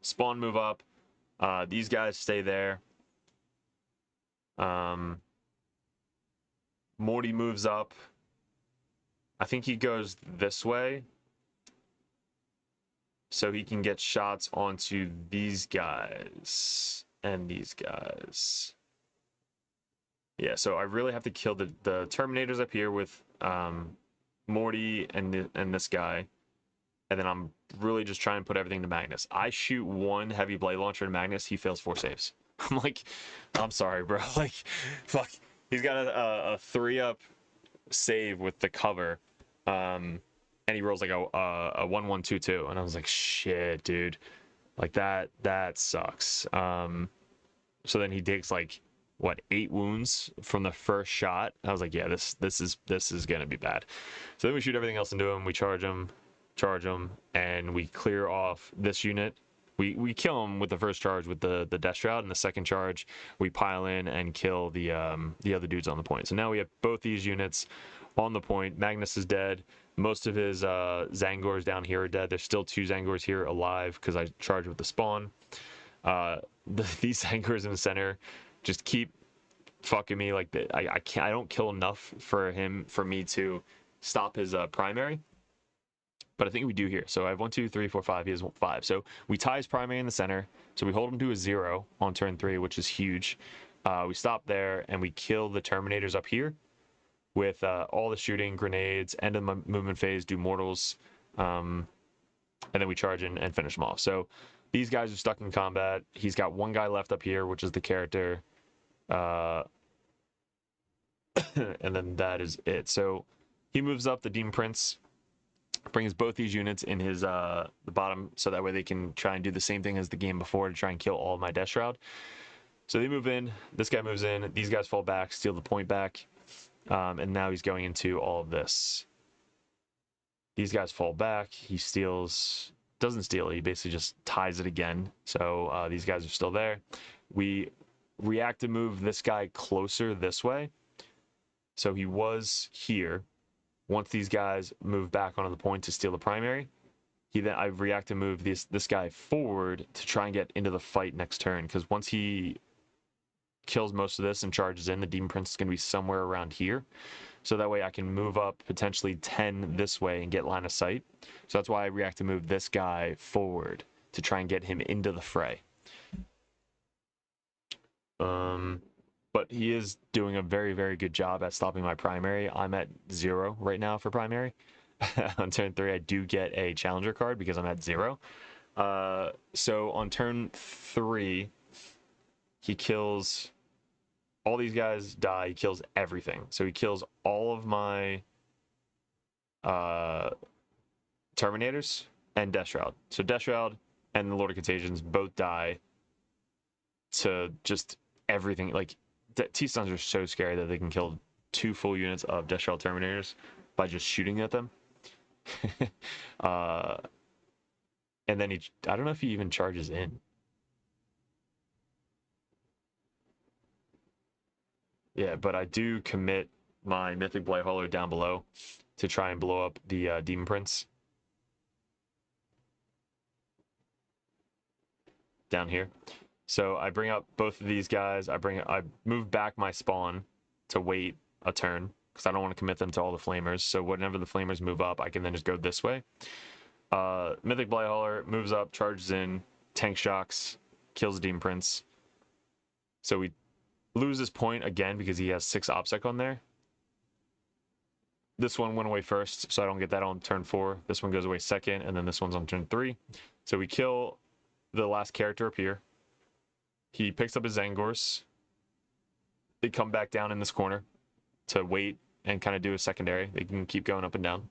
Speaker 2: Spawn move up. These guys stay there. Morty moves up. I think he goes this way so he can get shots onto these guys and these guys. Yeah, so I really have to kill the Terminators up here with Morty and this guy. And then I'm really just trying to put everything to Magnus. I shoot 1 heavy blade launcher to Magnus. He fails 4 saves. I'm like, I'm sorry, bro. Like, fuck. He's got a 3-up save with the cover. And he rolls like a 1-1-2-2. And I was like, shit, dude. Like, that sucks. So then he takes like, what, 8 wounds from the first shot. I was like, yeah, this is gonna be bad. So then we shoot everything else into him. We charge him, and we clear off this unit. We kill him with the first charge with the Death Shroud, and the second charge we pile in and kill the other dudes on the point. So now we have both these units on the point. Magnus is dead. Most of his Zangors down here are dead. There's still 2 Zangors here alive because I charged with the spawn. These Zangors in the center just keep fucking me. Like, I don't kill enough for me to stop his primary. But I think we do here. So I have 1, 2, 3, 4, 5. He has 5. So we tie his primary in the center. So we hold him to a 0 on turn 3, which is huge. We stop there and we kill the Terminators up here with all the shooting, grenades, end of the movement phase, do mortals, and then we charge in and finish them off. So these guys are stuck in combat. He's got 1 guy left up here, which is the character. And then that is it. So he moves up the Demon Prince, brings both these units in his the bottom, so that way they can try and do the same thing as the game before to try and kill all of my Death Shroud. So they move in, this guy moves in, these guys fall back, steal the point back, and now he's going into all of this. These guys fall back, he doesn't steal, he basically just ties it again. So these guys are still there. We react to move this guy closer this way. So he was here. Once these guys move back onto the point to steal the primary, I react to move this guy forward to try and get into the fight next turn, because once he kills most of this and charges in, the Demon Prince is going to be somewhere around here. So that way I can move up potentially 10 this way and get line of sight. So that's why I react to move this guy forward to try and get him into the fray. But he is doing a very, very good job at stopping my primary. I'm at 0 right now for primary. On turn 3, I do get a challenger card because I'm at 0. So on turn 3, he kills all these guys die. He kills everything. So he kills all of my Terminators and Death Shroud. So Death Shroud and the Lord of Contagions both die to just everything. Like, T-Stuns are so scary that they can kill 2 full units of Death Shroud Terminators by just shooting at them. And then I don't know if he even charges in. Yeah, but I do commit my Mythic Blight Hauler down below to try and blow up the Demon Prince. Down here. So I bring up both of these guys. I move back my spawn to wait a turn because I don't want to commit them to all the flamers. So whenever the flamers move up, I can then just go this way. Mythic Blight Hauler moves up, charges in, tank shocks, kills the Demon Prince. So we lose this point again because he has 6 OPSEC on there. This one went away first, so I don't get that on turn 4. This one goes away second, and then this one's on turn 3. So we kill the last character up here. He picks up his Zangors. They come back down in this corner to wait and kind of do a secondary. They can keep going up and down.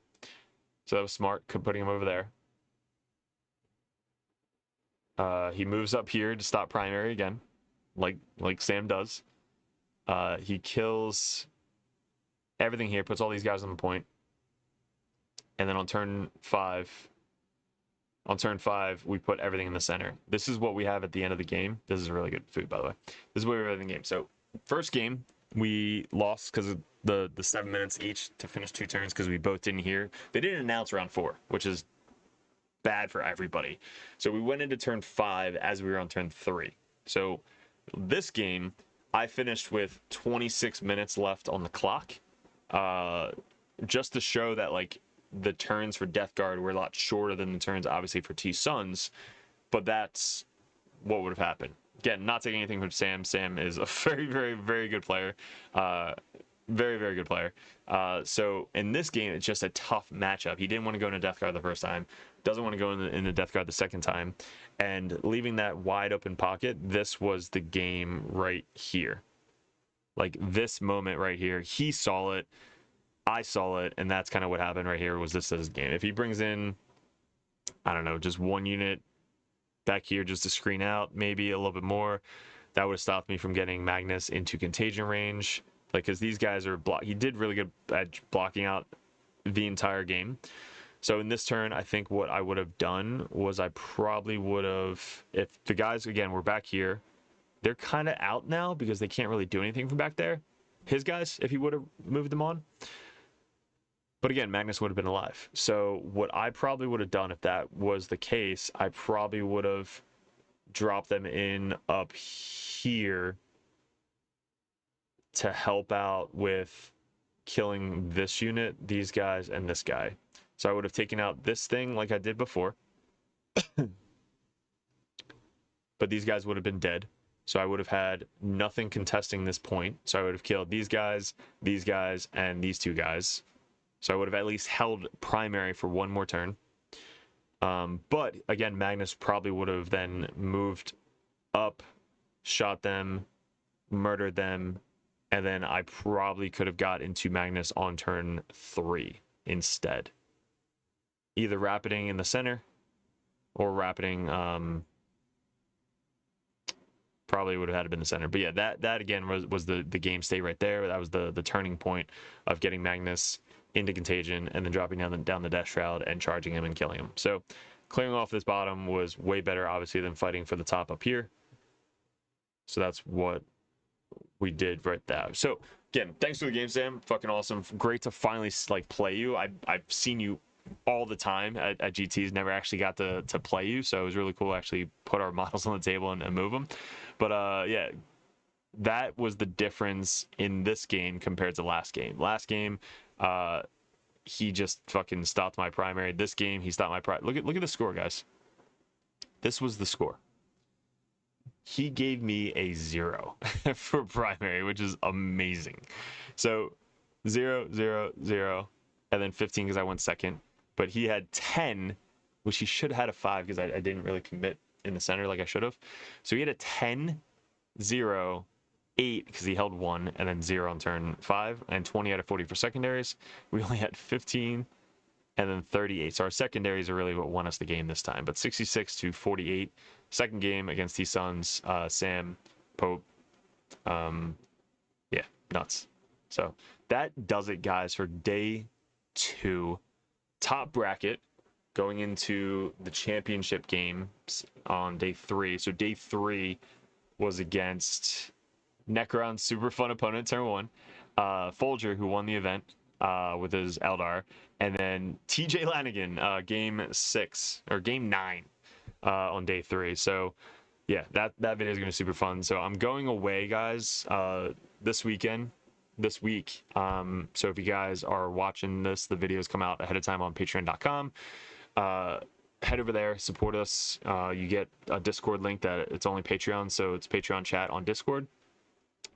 Speaker 2: So that was smart, putting him over there. He moves up here to stop primary again, like Sam does. He kills everything here, puts all these guys on the point. And then on turn 5, we put everything in the center. This is what we have at the end of the game. This is really good food, by the way. This is what we have in the game. So first game, we lost because of the 7 minutes each to finish 2 turns because we both didn't hear. They didn't announce round 4, which is bad for everybody. So we went into turn 5 as we were on turn 3. So this game, I finished with 26 minutes left on the clock, just to show that, like, the turns for Death Guard were a lot shorter than the turns, obviously, for T-Suns, but that's what would have happened. Again, not taking anything from Sam. Sam is a very, very, very good player. Very, very good player. So in this game, it's just a tough matchup. He didn't want to go into Death Guard the first time. Doesn't want to go into Death Guard the second time. And leaving that wide open pocket, this was the game right here. Like, this moment right here, he saw it. I saw it, and that's kind of what happened right here. Was this as game? If he brings in, I don't know, just 1 unit back here just to screen out, maybe a little bit more, that would have stopped me from getting Magnus into contagion range. Like, because these guys are he did really good at blocking out the entire game. So in this turn, I think what I would have done was I probably would have, if the guys again were back here, they're kind of out now because they can't really do anything from back there. His guys, if he would have moved them on. But again, Magnus would have been alive. So what I probably would have done if that was the case, I probably would have dropped them in up here to help out with killing this unit, these guys, and this guy. So I would have taken out this thing like I did before. But these guys would have been dead. So I would have had nothing contesting this point. So I would have killed these guys, and these 2 guys. So I would have at least held primary for 1 more turn. But again, Magnus probably would have then moved up, shot them, murdered them, and then I probably could have got into Magnus on turn 3 instead. Either rapiding in the center or rapiding, probably would have had to been the center. But yeah, that again was the game state right there. That was the turning point of getting Magnus into contagion and then dropping down the Death Shroud and charging him and killing him. So clearing off this bottom was way better, obviously, than fighting for the top up here. So that's what we did right there. So again, thanks for the game, Sam. Fucking awesome. Great to finally like play you. I've seen you all the time at GTs, never actually got to play you, so it was really cool to actually put our models on the table and move them. But yeah, that was the difference in this game compared to last game. Last game, he just fucking stopped my primary. This game, he stopped my primary. Look at the score, guys. This was the score. He gave me a 0 for primary, which is amazing. So 0, 0, 0, and then 15 because I went second. But he had 10, which he should have had a 5 because I didn't really commit in the center like I should have. So he had a 10, 0, 8 because he held 1, and then 0 on turn 5, and 20 out of 40 for secondaries. We only had 15, and then 38. So our secondaries are really what won us the game this time. But 66 to 48, second game against T-Suns, Sam, Pope. Yeah, nuts. So that does it, guys, for day 2. Top bracket going into the championship games on day 3. So day 3 was against Necron, super fun opponent, turn 1. Folger, who won the event with his Eldar. And then TJ Lanigan, game 6, or game 9 on day 3. So yeah, that video is going to be super fun. So I'm going away, guys, this week. So if you guys are watching this, the videos come out ahead of time on patreon.com. Head over there, support us. You get a Discord link that it's only Patreon, so it's Patreon chat on Discord.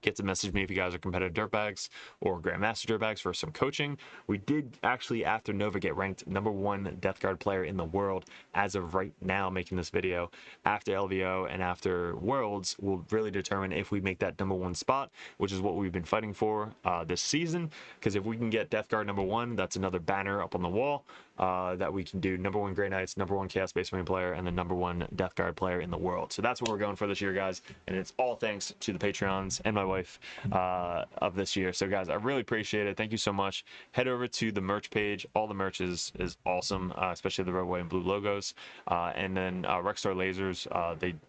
Speaker 2: Get to message me if you guys are competitive Dirtbags or Grandmaster Dirtbags for some coaching. We did actually, after Nova, get ranked #1 Death Guard player in the world as of right now, making this video. After LVO and after Worlds, we'll really determine if we make that #1 spot, which is what we've been fighting for this season. Because if we can get Death Guard #1, that's another banner up on the wall that we can do #1 Grey Knights, #1 Chaos Space Marine player, and the #1 Death Guard player in the world. So that's what we're going for this year, guys. And it's all thanks to the Patreons and my wife of this year. So guys, I really appreciate it. Thank you so much. Head over to the merch page. All the merch is awesome, especially the red, white, and blue logos. And then Rexstar Lasers,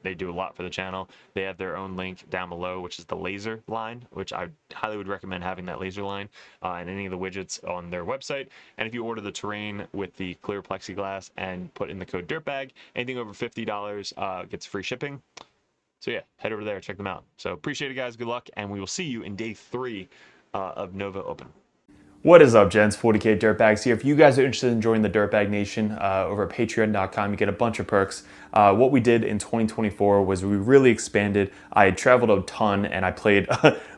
Speaker 2: they do a lot for the channel. They have their own link down below, which is the laser line, which I highly would recommend having that laser line and any of the widgets on their website. And if you order the terrain with the clear plexiglass and put in the code DIRTBAG, anything over $50 gets free shipping. So yeah, head over there, check them out. So appreciate it, guys. Good luck, and we will see you in day 3 of Nova Open. What is up, gents? 40k Dirtbags here. If you guys are interested in joining the Dirtbag Nation over at patreon.com, you get a bunch of perks. What we did in 2024 was we really expanded. I had traveled a ton and I played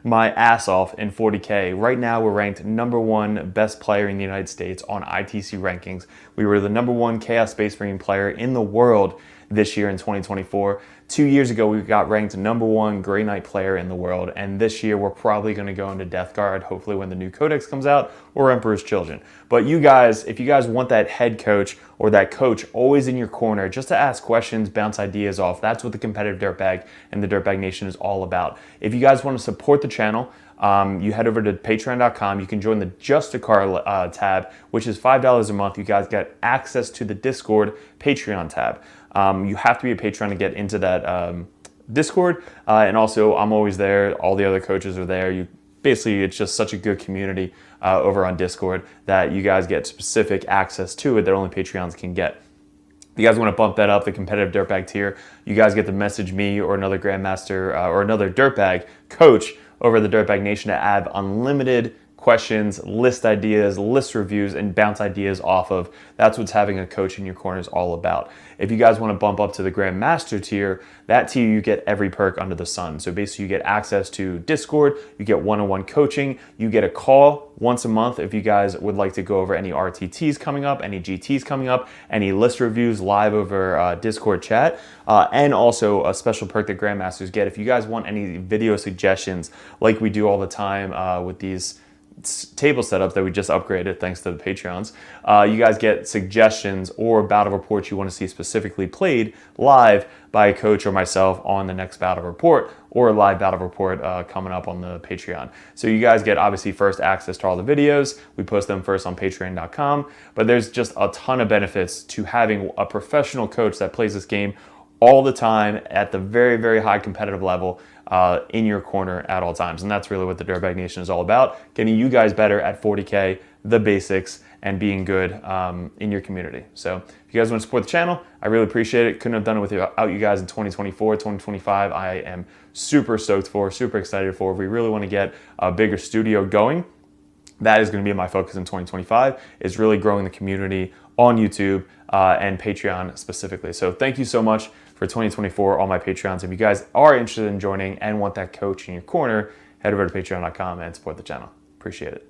Speaker 2: my ass off in 40k. Right now we're ranked #1 best player in the United States on ITC rankings. We were the #1 Chaos Space Marine player in the world this year in 2024. 2 years ago, we got ranked #1 Grey Knight player in the world, and this year we're probably going to go into Death Guard, hopefully when the new Codex comes out, or Emperor's Children. But you guys, if you guys want that head coach or that coach always in your corner, just to ask questions, bounce ideas off, that's what the competitive Dirtbag and the Dirtbag Nation is all about. If you guys want to support the channel, you head over to patreon.com. You can join the Just a Car tab, which is $5 a month. You guys get access to the Discord Patreon tab. You have to be a patron to get into that Discord, and also I'm always there. All the other coaches are there. Basically, it's just such a good community over on Discord that you guys get specific access to it that only Patreons can get. If you guys want to bump that up, the competitive Dirtbag tier, you guys get to message me or another Grandmaster or another Dirtbag coach over the Dirtbag Nation to add unlimited questions, list ideas, list reviews, and bounce ideas off of. That's what having a coach in your corner is all about. If you guys want to bump up to the Grandmaster tier, that tier you get every perk under the sun. So basically you get access to Discord, you get one-on-one coaching, you get a call once a month if you guys would like to go over any RTTs coming up, any GTs coming up, any list reviews live over Discord chat, and also a special perk that Grandmasters get if you guys want any video suggestions like we do all the time with these table setups that we just upgraded thanks to the Patreons. You guys get suggestions or battle reports you want to see specifically played live by a coach or myself on the next battle report, or a live battle report coming up on the Patreon. So you guys get obviously first access to all the videos. We post them first on patreon.com, but there's just a ton of benefits to having a professional coach that plays this game all the time at the very, very high competitive level in your corner at all times. And that's really what the Dirtbag Nation is all about, getting you guys better at 40K, the basics, and being good in your community. So if you guys want to support the channel, I really appreciate it. Couldn't have done it without you guys in 2024, 2025. I am super stoked for, super excited for. If we really want to get a bigger studio going, that is going to be my focus in 2025, is really growing the community on YouTube and Patreon specifically. So thank you so much for 2024, all my Patreons. If you guys are interested in joining and want that coach in your corner, head over to patreon.com and support the channel. Appreciate it.